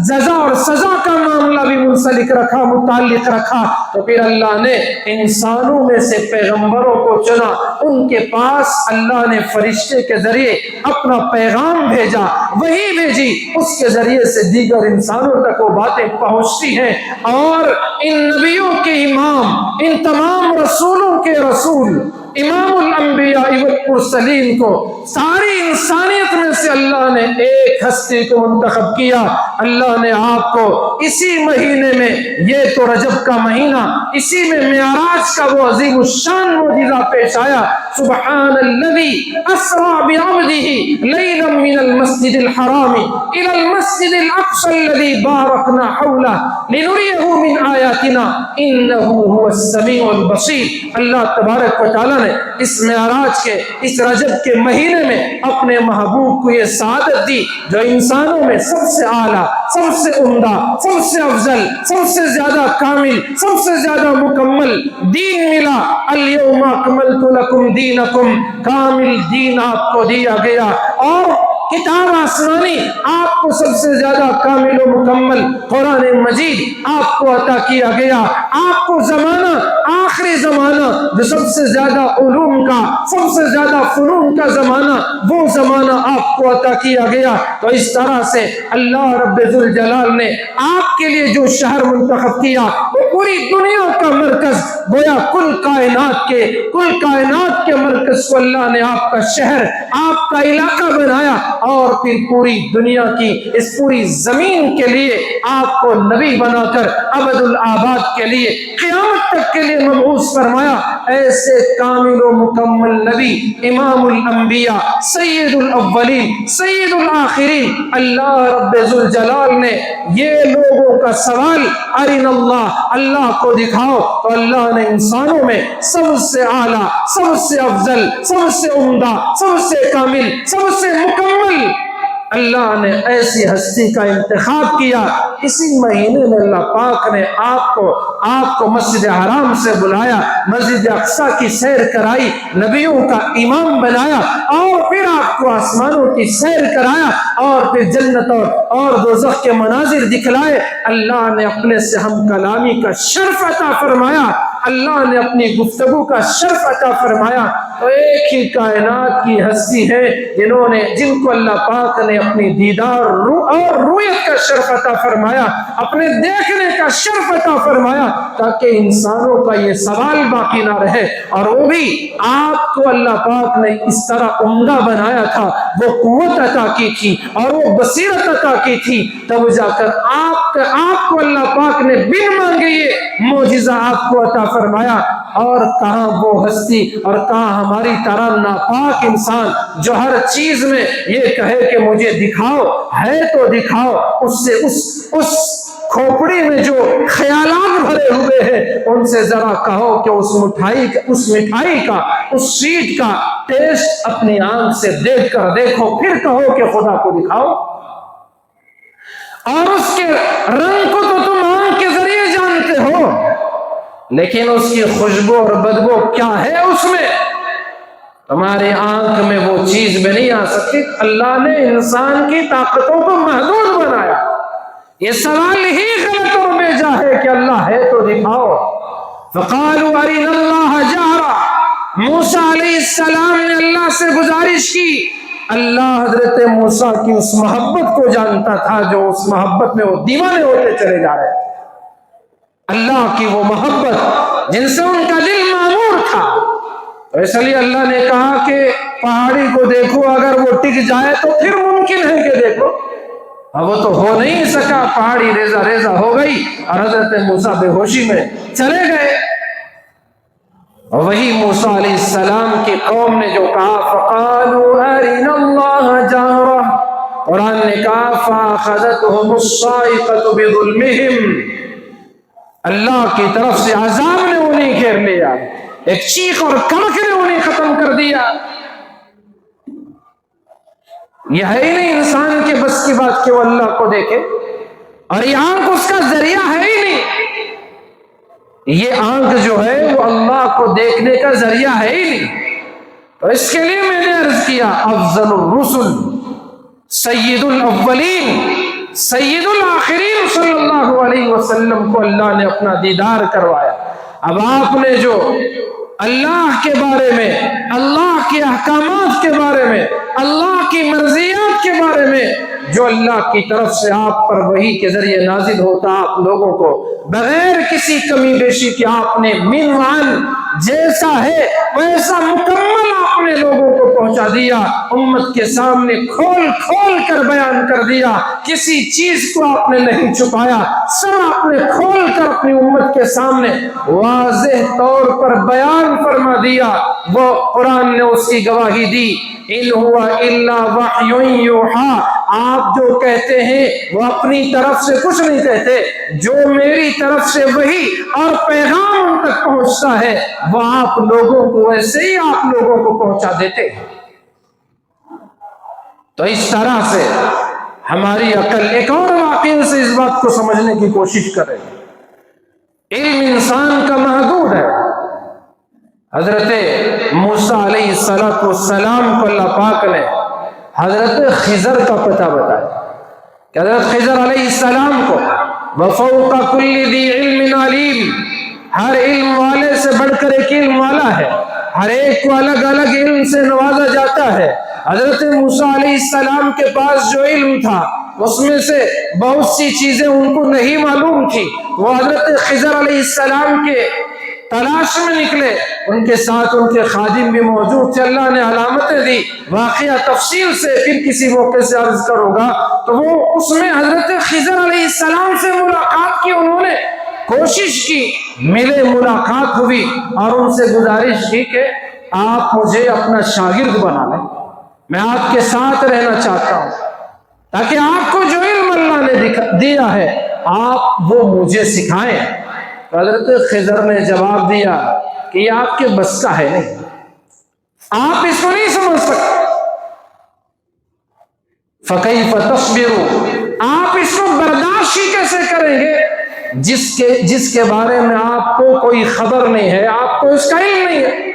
جزا اور سزا کا معاملہ بھی منسلک رکھا، متعلق رکھا۔ تو پھر اللہ نے انسانوں میں سے پیغمبروں کو چنا، ان کے پاس اللہ نے فرشتے کے ذریعے اپنا پیغام بھیجا، وہی بھیجی، اس کے ذریعے سے دیگر انسانوں تک وہ باتیں پہنچتی ہیں، اور ان نبیوں کے امام، ان تمام رسولوں کے رسول امام الانبیاء والمرسلین کو، ساری انسانیت میں سے اللہ نے ایک ہستی کو منتخب کیا۔ اللہ نے آپ کو اسی مہینے میں، یہ تو رجب کا مہینہ، اسی میں معراج کا وہ عظیم الشان معجزہ پیش آیا۔ سبحان الذی اسریٰ بعبدہ لیلا من المسجد الحرام الی المسجد الاقصی الذی بارکنا حولہ لنریہ من آیاتنا انہ هو السمیع البصیر۔ اللہ تبارک و تعالیٰ نے اس معراج کے، اس رجب کے مہینے میں اپنے محبوب کو یہ سعادت دی جو انسانوں میں سب سے اعلیٰ، سب سے عمدہ، سب سے افضل، سب سے زیادہ کامل، سب سے زیادہ مکمل دین ملا۔ الیوم اکملت لکم دینکم، کامل دین آپ کو دیا گیا، اور کتاب آسمانی آپ کو سب سے زیادہ کامل و مکمل قرآن مجید آپ کو عطا کیا گیا۔ آپ کو زمانہ، آخری زمانہ جو سب سے زیادہ علوم کا، سب سے زیادہ فنون کا زمانہ، وہ زمانہ آپ کو عطا کیا گیا۔ تو اس طرح سے اللہ رب ذوالجلال نے آپ کے لیے جو شہر منتخب کیا وہ پوری دنیا کا مرکز، گویا کل کائنات کے مرکز کو اللہ نے آپ کا شہر، آپ کا علاقہ بنایا، اور پھر پوری دنیا کی، اس پوری زمین کے لیے آپ کو نبی بنا کر ابد الآباد کے لیے، قیامت تک کے لیے مبعوث فرمایا۔ ایسے کامل و مکمل نبی، امام الانبیاء، سید الاولین، سید الآخرین، اللہ رب ذوالجلال نے یہ لوگوں کا سوال ارنا اللہ، اللہ کو دکھاؤ، تو اللہ نے انسانوں میں سب سے اعلیٰ، سب سے افضل، سب سے عمدہ، سب سے کامل، سب سے مکمل اللہ نے ایسی ہستی کا انتخاب کیا۔ اسی مہینے میں اللہ پاک نے آپ کو مسجد حرام سے بلایا، مسجد اقصی کی سیر کرائی، نبیوں کا امام بنایا، اور پھر آپ کو آسمانوں کی سیر کرایا، اور پھر جنت اور دوزخ کے مناظر دکھلائے۔ اللہ نے اپنے سے ہم کلامی کا شرف عطا فرمایا، اللہ نے اپنی گفتگو کا شرف عطا فرمایا۔ تو ایک ہی کائنات کی ہستی ہے جن کو اللہ پاک نے اپنی دیدار اور رویت کا شرف عطا فرمایا، اپنے دیکھنے کا شرف عطا فرمایا، تاکہ انسانوں کا یہ سوال باقی نہ رہے۔ اور وہ بھی آپ کو اللہ پاک نے اس طرح عمدہ بنایا تھا، وہ قوت عطا کی تھی اور وہ بصیرت عطا کی تھی، تب جا کر آپ کو اللہ پاک نے بن مانگے یہ معجزہ آپ کو عطا فرمایا۔ اور کہاں وہ ہستی، اور کہاں ہماری طرح ناپاک انسان جو ہر چیز میں یہ کہے کہ مجھے دکھاؤ، ہے تو دکھاؤ، اس سے اس کھوپڑی میں جو خیالات بھرے ہوئے ہیں ان سے ذرا کہو کہ اس مٹھائی کا، اس سویٹ کا ٹیسٹ اپنی آنکھ سے دیکھ کر دیکھو، پھر کہو کہ خدا کو دکھاؤ۔ اور اس کے رنگ کو تو تم آنکھ کے ذریعے جانتے ہو، لیکن اس کی خوشبو اور بدبو کیا ہے اس میں، تمہاری آنکھ میں وہ چیز بھی نہیں آ سکتی۔ اللہ نے انسان کی طاقتوں کو محدود بنایا۔ یہ سوال ہی غلط اور بیجا ہے کہ اللہ ہے تو دکھاؤ۔ فقالوا ارنا اللہ جہرا، موسیٰ علیہ السلام نے اللہ سے گزارش کی۔ اللہ حضرت موسیٰ کی اس محبت کو جانتا تھا جو اس محبت میں وہ دیوانے ہوتے چلے جا رہے تھے، اللہ کی وہ محبت جن سے ان کا دل معمور تھا۔ اس لیے اللہ نے کہا کہ پہاڑی کو دیکھو، اگر وہ ٹک جائے تو پھر ممکن ہے کہ دیکھو، اب وہ تو ہو نہیں سکا، پہاڑی ریزہ ریزہ ہو گئی اور حضرت موسیٰ بے ہوشی میں چلے گئے۔ اور وہی موسیٰ علیہ السلام کی قوم نے جو کہا فَقَالُوا أَرِنَا اللَّهَ جَهْرَةً، قرآن نے کہا فَأَخَذَتْهُمُ الصَّاعِقَةُ بِظُلْمِهِمْ، اللہ کی طرف سے عذاب نے انہیں گھیر لیا، ایک چیخ اور کڑک نے انہیں ختم کر دیا۔ یہ ہے ہی نہیں انسان کے بس کی بات کہ وہ اللہ کو دیکھے، اور یہ آنکھ اس کا ذریعہ ہے ہی نہیں، یہ آنکھ جو ہے وہ اللہ کو دیکھنے کا ذریعہ ہے ہی نہیں۔ تو اس کے لیے میں نے عرض کیا افضل الرسل، سید الاولین، سید الآخرین صلی اللہ علیہ وسلم کو اللہ نے اپنا دیدار کروایا۔ اب آپ نے جو اللہ کے بارے میں، اللہ کے احکامات کے بارے میں، اللہ کی مرضیات کے بارے میں جو اللہ کی طرف سے آپ پر وحی کے ذریعے نازل ہوتا آپ لوگوں کو بغیر کسی کمی بیشی کہ آپ نے منوان جیسا ہے ویسا مکمل آپ نے لوگوں کو پہنچا دیا، امت کے سامنے کھول کھول کر بیان کر دیا، کسی چیز کو آپ نے نہیں چھپایا، سب آپ نے کھول کر اپنی امت کے سامنے واضح طور پر بیان فرما دیا۔ وہ قرآن نے اس کی گواہی دی، ان ہوا الا وحی یوحی، آپ جو کہتے ہیں وہ اپنی طرف سے کچھ نہیں کہتے، جو میری طرف سے وحی اور پیغام ان تک پہنچتا ہے وہ آپ لوگوں کو ویسے ہی آپ لوگوں کو پہنچا دیتے ہیں۔ تو اس طرح سے ہماری عقل ایک اور واقعے سے اس بات کو سمجھنے کی کوشش کرے، علم انسان کا محدود ہے۔ حضرت موسیٰ علیہ السلام کو اللہ پاک نے حضرت خضر کا پتہ بتایا کہ حضرت خضر علیہ السلام کو وَفَوْقَ كُلِّ ذِي عِلْمٍ عَلِيمٍ، ہر علم والے سے بڑھ کر ایک علم والا ہے، ہر ایک کو الگ الگ علم سے نوازا جاتا ہے۔ حضرت موسیٰ علیہ السلام کے پاس جو علم تھا اس میں سے بہت سی چیزیں ان کو نہیں معلوم تھی، وہ حضرت خضر علیہ السلام کے تلاش میں نکلے، ان کے ساتھ ان کے خادم بھی موجود تھے، اللہ نے علامتیں دی، واقعہ تفصیل سے پھر کسی موقع سے عرض کروں گا۔ تو وہ اس میں حضرت خضر علیہ السلام سے ملاقات کی، انہوں نے کوشش کی، ملے، ملاقات ہوئی اور ان سے گزارش کی کہ آپ مجھے اپنا شاگرد بنا لیں، میں آپ کے ساتھ رہنا چاہتا ہوں تاکہ آپ کو جو علم اللہ نے دیا ہے آپ وہ مجھے سکھائیں۔ حضرت خضر نے جواب دیا کہ یہ آپ کے بس کا ہے نہیں، آپ اس کو نہیں سمجھ سکتے۔ فَكَيْفَ تَصْبِرُ، آپ اس کو برداشت ہی کیسے کریں گے جس کے بارے میں آپ کو کوئی خبر نہیں ہے، آپ کو اس کا علم نہیں ہے۔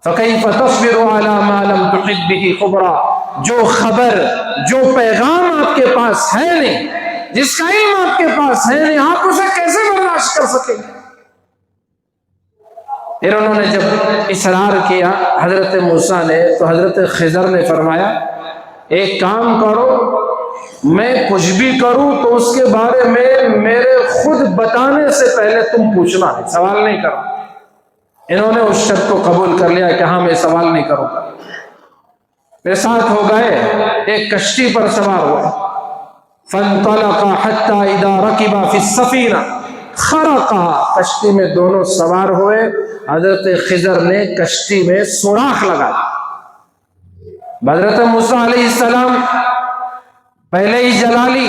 فَكَيْفَ تَصْبِرُ عَلَى مَا لَمْ تُحِطْ بِهِ خُبْرًا، جو خبر جو پیغام آپ کے پاس ہے نہیں، جس کا علم آپ کے پاس ہے نہیں، آپ اسے کیسے برداشت کر سکیں گے؟ پھر انہوں نے جب اصرار کیا حضرت موسیٰ نے، تو حضرت خضر نے فرمایا ایک کام کرو، میں کچھ بھی کروں تو اس کے بارے میں میرے خود بتانے سے پہلے تم پوچھنا ہے، سوال نہیں کرو۔ انہوں نے اس شرط کو قبول کر لیا کہ ہاں میں سوال نہیں کروں گا۔ میرے ساتھ ہو گئے، ایک کشتی پر سوار ہوئے، فَانْطَلَقَ حَتَّى إِذَا رَكِبَ فِي السَّفِينَةِ خَرَقَهَا، کشتی میں دونوں سوار ہوئے، حضرت خضر نے کشتی میں سوراخ لگا۔ حضرت موسیٰ علیہ السلام پہلے ہی جلالی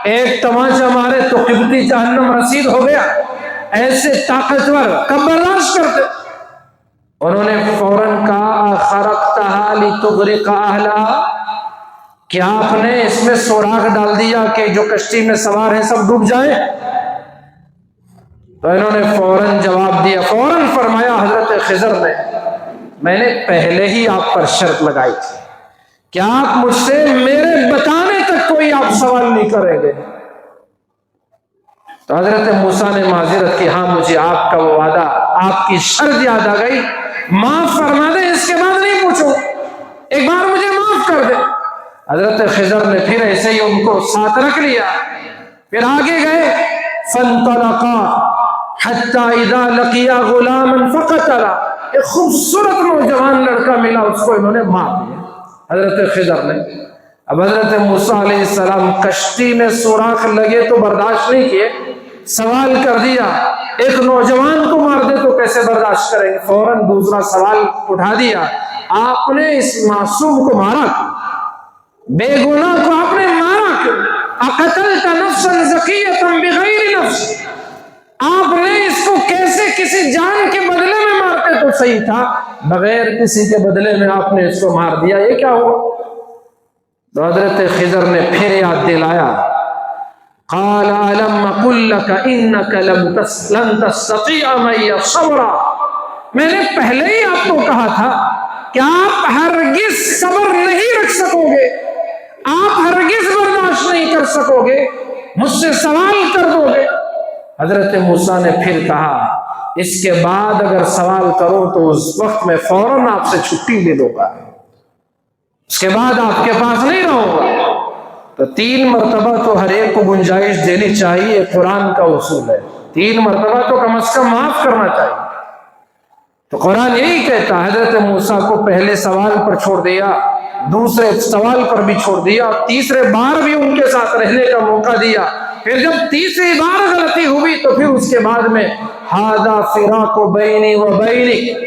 ایک تماچا مارے تو قبطی جہنم رسید ہو گیا، ایسے طاقتور کب برداشت کرتے؟ انہوں نے فوراً کہا خَرَقْتَهَا لِتُغْرِقَ أَهْلَهَا، کیا آپ نے اس میں سوراخ ڈال دیا کہ جو کشتی میں سوار ہیں سب ڈوب جائیں؟ تو انہوں نے فوراً جواب دیا، فوراً فرمایا حضرت خضر نے میں نے پہلے ہی آپ پر شرط لگائی تھی کہ آپ مجھ سے میرے بتانے تک کوئی آپ سوال نہیں کریں گے۔ تو حضرت موسیٰ نے معذرت کی، ہاں مجھے آپ کا وہ وعدہ، آپ کی شرط یاد آ گئی، معاف فرما دیں، اس کے بعد نہیں پوچھو، ایک بار مجھے معاف کر دے۔ حضرت خضر نے پھر ایسے ہی ان کو ساتھ رکھ لیا، پھر آگے گئے، فَانْطَلَقَا حَتَّى إِذَا لَقِيَا غُلَامًا فَقَتَلَهُ، ایک خوبصورت نوجوان لڑکا ملا، اس کو انہوں نے مار دیا حضرت خضر نے۔ اب حضرت موسیٰ علیہ السلام کشتی میں سوراخ لگے تو برداشت نہیں کیے، سوال کر دیا، ایک نوجوان کو مار دے تو کیسے برداشت کریں گے؟ فوراً دوسرا سوال اٹھا دیا، آپ نے اس معصوم کو مارا کیوں؟ بے گناہ کو آپ نے مارا کیوں؟ اقتلت نفسا زکیۃ بغیر نفس، آپ نے اس کو کیسے کسی جان کے بدلے میں مارتے تو صحیح تھا، بغیر کسی کے بدلے میں آپ نے اس کو مار دیا، یہ کیا ہوا؟ تو حضرت خضر نے پھر یاد دلایا، قال الم قل لك انك لن تستطيع معي صبرا، میں نے پہلے ہی آپ کو کہا تھا کہ آپ ہرگز صبر نہیں رکھ سکو گے، آپ ہرگز برداشت نہیں کر سکو گے، مجھ سے سوال کر دو گے۔ حضرت موسیٰ نے پھر کہا اس کے بعد اگر سوال کرو تو اس وقت میں فوراً آپ سے چھٹی لے لوں گا، اس کے بعد آپ کے پاس نہیں رہوں گا۔ تو 3 مرتبہ تو ہر ایک کو گنجائش دینی چاہیے، قرآن کا اصول ہے، 3 مرتبہ تو کم از کم معاف کرنا چاہیے۔ تو قرآن یہی کہتا ہے، حضرت موسیٰ کو پہلے سوال پر چھوڑ دیا، دوسرے سوال پر بھی چھوڑ دیا، تیسرے بار بھی ان کے ساتھ رہنے کا موقع دیا، پھر جب تیسری بار غلطی ہوئی تو پھر اس کے بعد میں ھذا فراق بینی و بینک،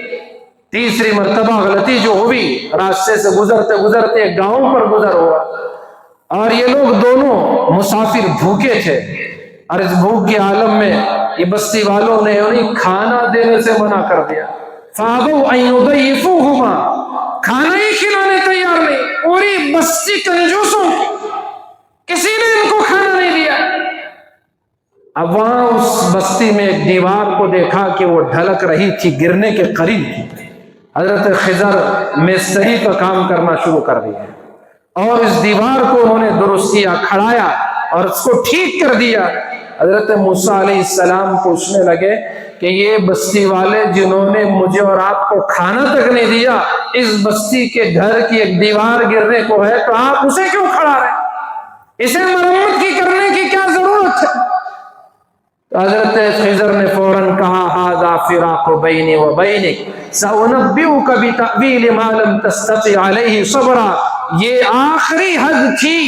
تیسری مرتبہ غلطی جو ہوئی، راستے سے گزرتے گزرتے ایک گاؤں پر گزر ہوا اور یہ لوگ دونوں مسافر بھوکے تھے، اور اس بھوک کے عالم میں یہ بستی والوں نے انہیں کھانا دینے سے منع کر دیا، فَأَبَوْا أَن يُضَيِّفُوهُمَا، کھانا ہی کھلانے تیار نہیں، پوری بستی کنجوسوں، کسی نے ان کو کھانا نہیں دیا۔ اب وہاں اس بستی میں ایک دیوار کو دیکھا کہ وہ ڈھلک رہی تھی، گرنے کے قریب تھی۔ حضرت خضر مستری کا کام کرنا شروع کر دیا اور اس دیوار کو انہوں نے درست کیا، کھڑایا اور اس کو ٹھیک کر دیا۔ حضرت موسیٰ علیہ السلام پوچھنے لگے کہ یہ بستی والے جنہوں نے مجھے اور آپ کو کھانا تک نہیں دیا، اس بستی کے گھر کی ایک دیوار گرنے کو ہے تو آپ اسے کیوں کھڑا رہے؟ اسے مرمت کی کرنے کی کیا ضرورت ہے؟ حضرت خضر نے فوراً کہا ھذا فراق بینی و بینک سأنبئک بتأویل ما لم تستطع علیہ صبرا، یہ آخری حد تھی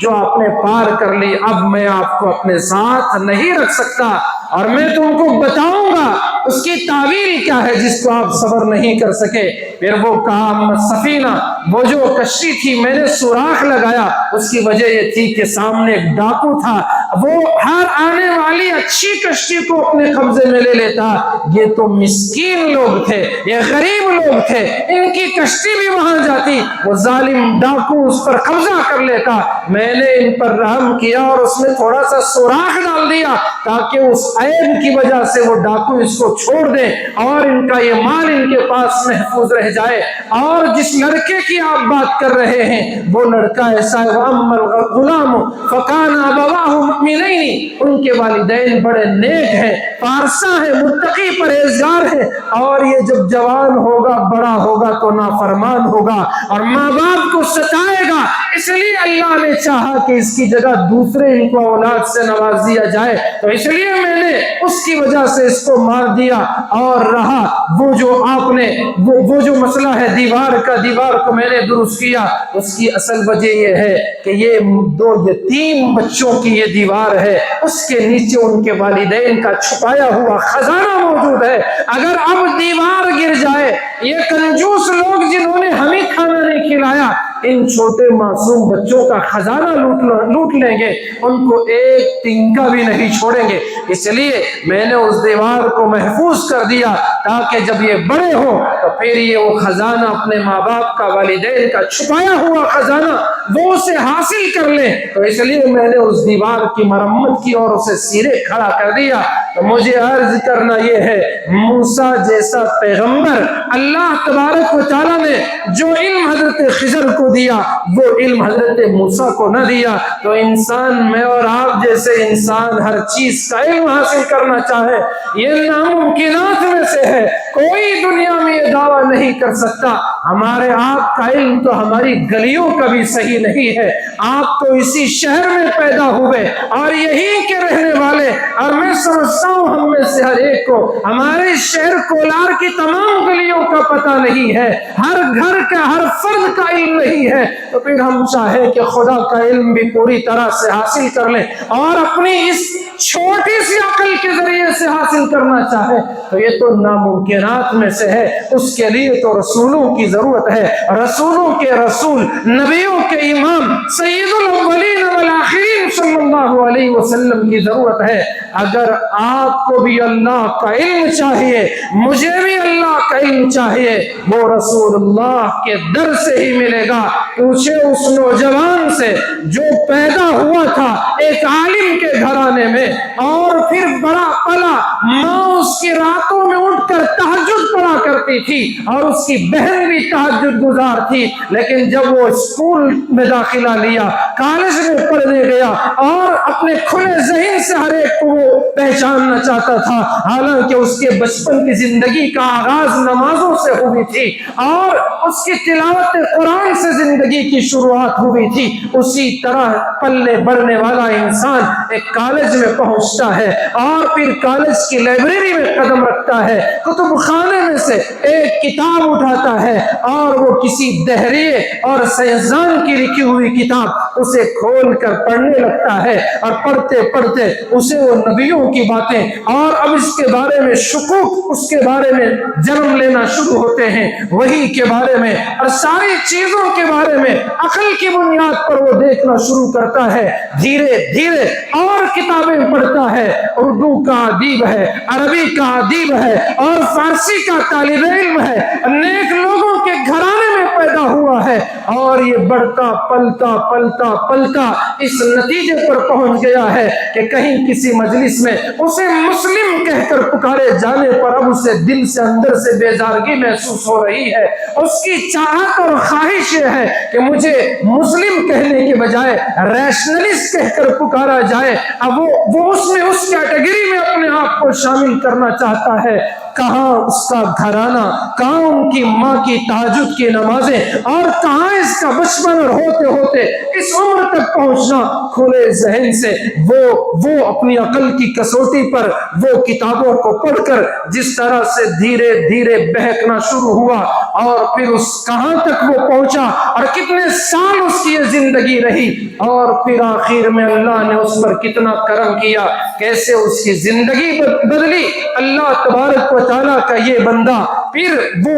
جو آپ نے پار کر لی، اب میں آپ کو اپنے ساتھ نہیں رکھ سکتا اور میں تم کو بتاؤں گا اس کی تعویل کیا ہے جس کو آپ صبر نہیں کر سکے۔ پھر وہ کہا اما السفینہ، وہ جو کشتی تھی میں نے سوراخ لگایا، اس کی وجہ یہ تھی کہ سامنے ایک ڈاکو تھا، وہ ہر آنے والی اچھی کشتی کو اپنے قبضے میں لے لیتا، یہ تو مسکین لوگ تھے، یہ غریب لوگ تھے، ان کی کشتی بھی وہاں جاتی، وہ ظالم ڈاکو اس پر قبضہ کر لیتا۔ میں نے ان پر رحم کیا اور اس میں تھوڑا سا سوراخ ڈال دیا تاکہ اس عیب کی وجہ سے وہ ڈاکو اس کو چھوڑ دیں اور ان کا یہ مال ان کے پاس محفوظ رہ جائے۔ اور جس لڑکے کی آپ بات کر رہے ہیں وہ لڑکا ایسا ہے، وَأَمَّا الْغُلَامُ فَكَانَ أَبَوَاهُ مُؤْمِنَيْنِ، ان کے والدین بڑے نیک ہیں، پارسا ہے، متقی پرہیزگار ہے، اور یہ جب جوان ہوگا بڑا ہوگا تو نافرمان ہوگا اور ماں باپ کو ستائے گا، اس لیے اللہ نے چاہا کہ اس کی جگہ دوسرے ان کو اولاد سے نواز دیا جائے، تو اس لیے میں نے اس کی وجہ سے اس کو مار دیا۔ اور رہا وہ جو آپ نے وہ جو مسئلہ ہے دیوار کا، دیوار کو میں نے درست کیا، اس کی اصل وجہ یہ ہے کہ یہ 2 یتیم بچوں کی یہ دیوار ہے، اس کے نیچے ان کے والدین کا چھپایا ہوا خزانہ موجود ہے۔ اگر اب دیوار گر جائے، یہ کنجوس لوگ جنہوں نے ہمیں کھانا نہیں کھلایا ان چھوٹے معصوم بچوں کا خزانہ لوٹ لیں گے، ان کو ایک تنکا بھی نہیں چھوڑیں گے۔ اس لیے میں نے اس دیوار کو محفوظ کر دیا تاکہ جب یہ بڑے ہوں تو پھر یہ وہ خزانہ اپنے ماں باپ کا، والدین کا چھپایا ہوا خزانہ وہ اسے حاصل کر لیں، تو اس لیے میں نے اس دیوار کی مرمت کی اور اسے سیرے کھڑا کر دیا۔ تو مجھے عرض کرنا یہ ہے، موسیٰ جیسا پیغمبر اللہ تبارک و تعالیٰ نے جو علم حضرت خضر کو دیا وہ علم حضرت موسیٰ کو نہ دیا، تو انسان میں اور آپ جیسے انسان ہر چیز کا علم حاصل کرنا چاہے یہ ناممکنات میں سے ہے۔ کوئی دنیا میں یہ دعویٰ نہیں کر سکتا ہمارے آپ کا علم تو ہماری گلیوں کا بھی صحیح نہیں ہے، آپ تو اسی شہر میں پیدا ہوئے اور یہیں کے رہنے والے، اور میں سمجھتا ہوں ہم میں سے ہر ایک کو ہمارے شہر کولار کی تمام گلیوں کا پتہ نہیں ہے، ہر گھر کا، ہر فرد کا علم نہیں ہے، تو پھر ہم چاہیں کہ خدا کا علم بھی پوری طرح سے حاصل کر لیں اور اپنی اس چھوٹی سی عقل کے ذریعے سے حاصل کرنا چاہے تو یہ تو ناممکنات میں سے ہے۔ اس کے لیے تو رسولوں کی ضرورت ہے، رسولوں کے رسول، نبیوں کے امام، سید الاولین والآخرین صلی اللہ علیہ وسلم کی ضرورت ہے۔ اگر آپ کو بھی اللہ کا علم چاہیے، مجھے بھی اللہ کا علم چاہیے، وہ رسول اللہ کے در سے ہی ملے گا۔ پوچھے اس نوجوان سے جو پیدا ہوا تھا ایک عالم کے گھرانے میں اور پھر بڑا پلا، ماں اس کی راتوں میں اٹھ کر تہجد پڑھا کرتی پڑھتی تھی اور اس کی بہن بھی تہجد گزار تھی، لیکن جب وہ اسکول میں داخلہ لیا، کالج میں پڑھنے گیا اور اپنے کھلے ذہن سے ہر ایک کو وہ پہچاننا چاہتا تھا، حالانکہ اس کے بچپن کی زندگی کا آغاز نمازوں سے ہوئی تھی اور اس کی تلاوت قرآن سے زندگی کی شروعات ہوئی تھی، اسی طرح پلے بڑھنے والا انسان ایک کالج میں پہنچتا ہے اور پھر کالج کی لائبریری میں قدم رکھتا ہے، کتب خانے میں سے ایک کتاب اٹھاتا ہے اور وہ کسی دہریے اور سائنسدان کی لکھی ہوئی کتاب اسے کھول کر پڑھنے لگتا ہے، اور پڑھتے پڑھتے اسے وہ نبیوں کی باتیں اور اب اس کے بارے میں شکوک اس کے بارے میں جنم لینا شروع ہوتے ہیں، وہی کے بارے میں اور ساری چیزوں کے بارے میں عقل کی بنیاد پر وہ دیکھنا شروع کرتا ہے، دھیرے دھیرے اور کتابیں پڑھتا ہے، اردو کا ادیب ہے، عربی کا ادیب ہے اور فارسی کا طالب علم ہے، نیک لوگوں کے گھرانے میں پیدا ہوا ہے، اور یہ بڑھتا پلتا پلتا پلتا اس نتیجے پر پہنچ گیا ہے کہ کہیں کسی مجلس میں اسے مسلم کہہ کر پکارے جانے پر اب اسے دل سے اندر سے بیزارگی محسوس ہو رہی ہے، اس کی چاہت اور خواہش یہ ہے کہ مجھے مسلم کہنے کے بجائے ریشنلسٹ کہہ کر پکارا جائے، اب وہ اس میں اس کیٹیگری میں اپنے آپ کو شامل کرنا چاہتا ہے۔ کہاں اس کا گھرانہ، کہاں ان کی ماں کی تہجد کی نمازیں، اور کہاں اس کا بچپن، اور ہوتے ہوتے اس عمر تک پہنچنا کھلے ذہن سے وہ اپنی عقل کی کسوٹی پر وہ کتابوں کو پڑھ کر جس طرح سے دھیرے دھیرے بہکنا شروع ہوا، اور پھر اس کہاں تک وہ پہنچا اور کتنے سال اس کی یہ زندگی رہی، اور پھر آخر میں اللہ نے اس پر کتنا کرم کیا، کیسے اس کی زندگی بدلی۔ اللہ تبارک و تعالیٰ کا یہ بندہ پھر وہ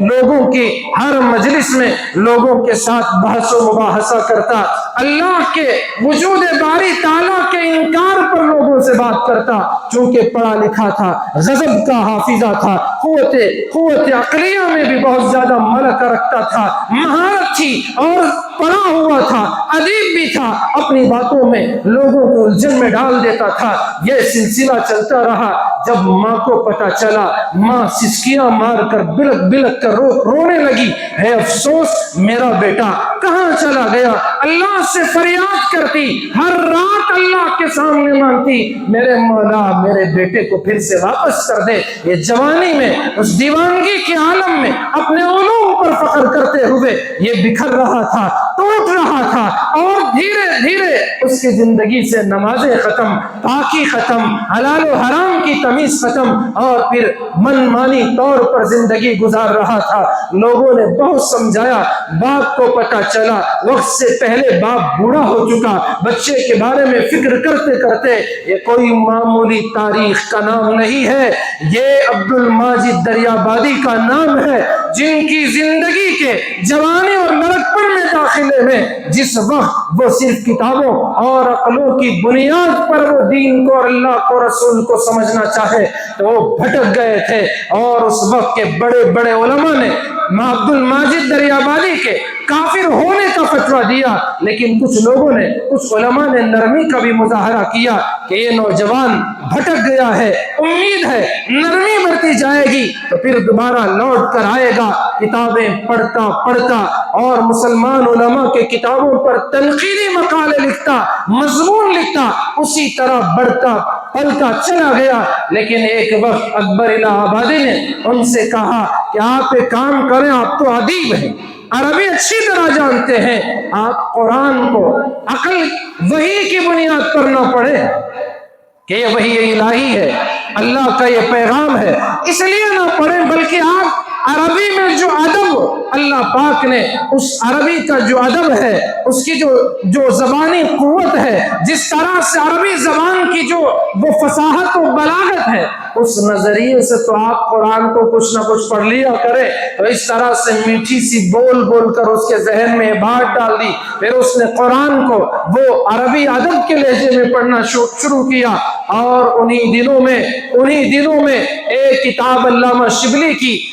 لوگوں کی ہر مجلس میں لوگوں کے ساتھ بحث و مباحثہ کرتا، اللہ کے وجود باری تعالیٰ کے انکار پر لوگوں سے بات کرتا، چونکہ پڑھا لکھا تھا، غضب کا حافظہ تھا، قوت عقلیہ میں بھی بہت زیادہ ملکہ رکھتا تھا، مہارت تھی اور پڑھا ہوا تھا، ادیب بھی تھا، اپنی باتوں میں لوگوں کو الجھن میں ڈال دیتا تھا۔ یہ سلسلہ چلتا رہا، جب ماں کو پتہ چلا، ماں سسکیاں مار کر بلک بلک کر رونے لگی، ہے افسوس میرا بیٹا کہاں چلا گیا، اللہ سے فریاد کرتی، ہر رات اللہ کے سامنے مانگتی، میرے مولا میرے بیٹے کو پھر سے واپس کر دے۔ یہ جوانی میں اس دیوانگی کے عالم میں اپنے علوم پر فخر کرتے ہوئے یہ بکھر رہا تھا، ٹوٹ رہا تھا، اور دھیرے دھیرے اس کی زندگی سے نمازیں ختم، پاکی ختم، حلال و حرام کی تمیز ختم، اور پھر من مانی طور پر زندگی گزار رہا تھا۔ لوگوں نے بہت سمجھایا، باپ کو پتہ چلا، وقت سے پہلے باپ بوڑھا ہو چکا، بچے کے بارے میں فکر کرتے کرتے، یہ کوئی معمولی تاریخ کا نام نہیں ہے، یہ عبد الماجد دریابادی کا نام ہے، جن کی زندگی کے جوانی اور لڑکپن میں داخلے میں جس وقت وہ صرف کتابوں اور عقلوں کی بنیاد پر وہ دین کو اور اللہ کو رسول کو سمجھنا چاہے تو وہ بھٹک گئے تھے، اور اس وقت کے بڑے بڑے علماء نے عبد الماجد دریابادی کے کافر ہونے کا فتویٰ دیا، لیکن کچھ لوگوں نے، کچھ علماء نے نرمی کا بھی مظاہرہ کیا کہ یہ نوجوان بھٹک گیا ہے، امید ہے نرمی برتی جائے گی تو پھر دوبارہ لوٹ کر آئے گا۔ کتابیں پڑھتا پڑھتا اور مسلمان علماء کے کتابوں پر تنقیدی مقالے لکھتا، مضمون لکھتا، اسی طرح بڑھتا پلتا چلا گیا۔ لیکن ایک وقت اکبر الہ آبادی نے ان سے کہا کہ آپ ایک کام کریں، آپ تو ادیب ہیں، عربی اچھی طرح جانتے ہیں، آپ قرآن کو عقل وحی کی بنیاد پر نہ پڑھیں کہ یہ وحی الہی ہے، اللہ کا یہ پیغام ہے، اس لیے نہ پڑھیں، بلکہ آپ عربی میں جو ادب اللہ پاک نے، اس عربی کا جو ادب ہے، اس کی جو زبانی قوت ہے، جس طرح سے عربی زبان کی جو وہ فصاحت و بلاغت ہے، اس نظریے سے تو آپ قرآن کو کچھ نہ کچھ پڑھ لیا کریں۔ تو اس طرح سے میٹھی سی بول بول کر اس کے ذہن میں بات ڈال دی، پھر اس نے قرآن کو وہ عربی ادب کے لہجے میں پڑھنا شروع کیا، اور انہی دنوں میں ایک کتاب علامہ شبلی کی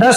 10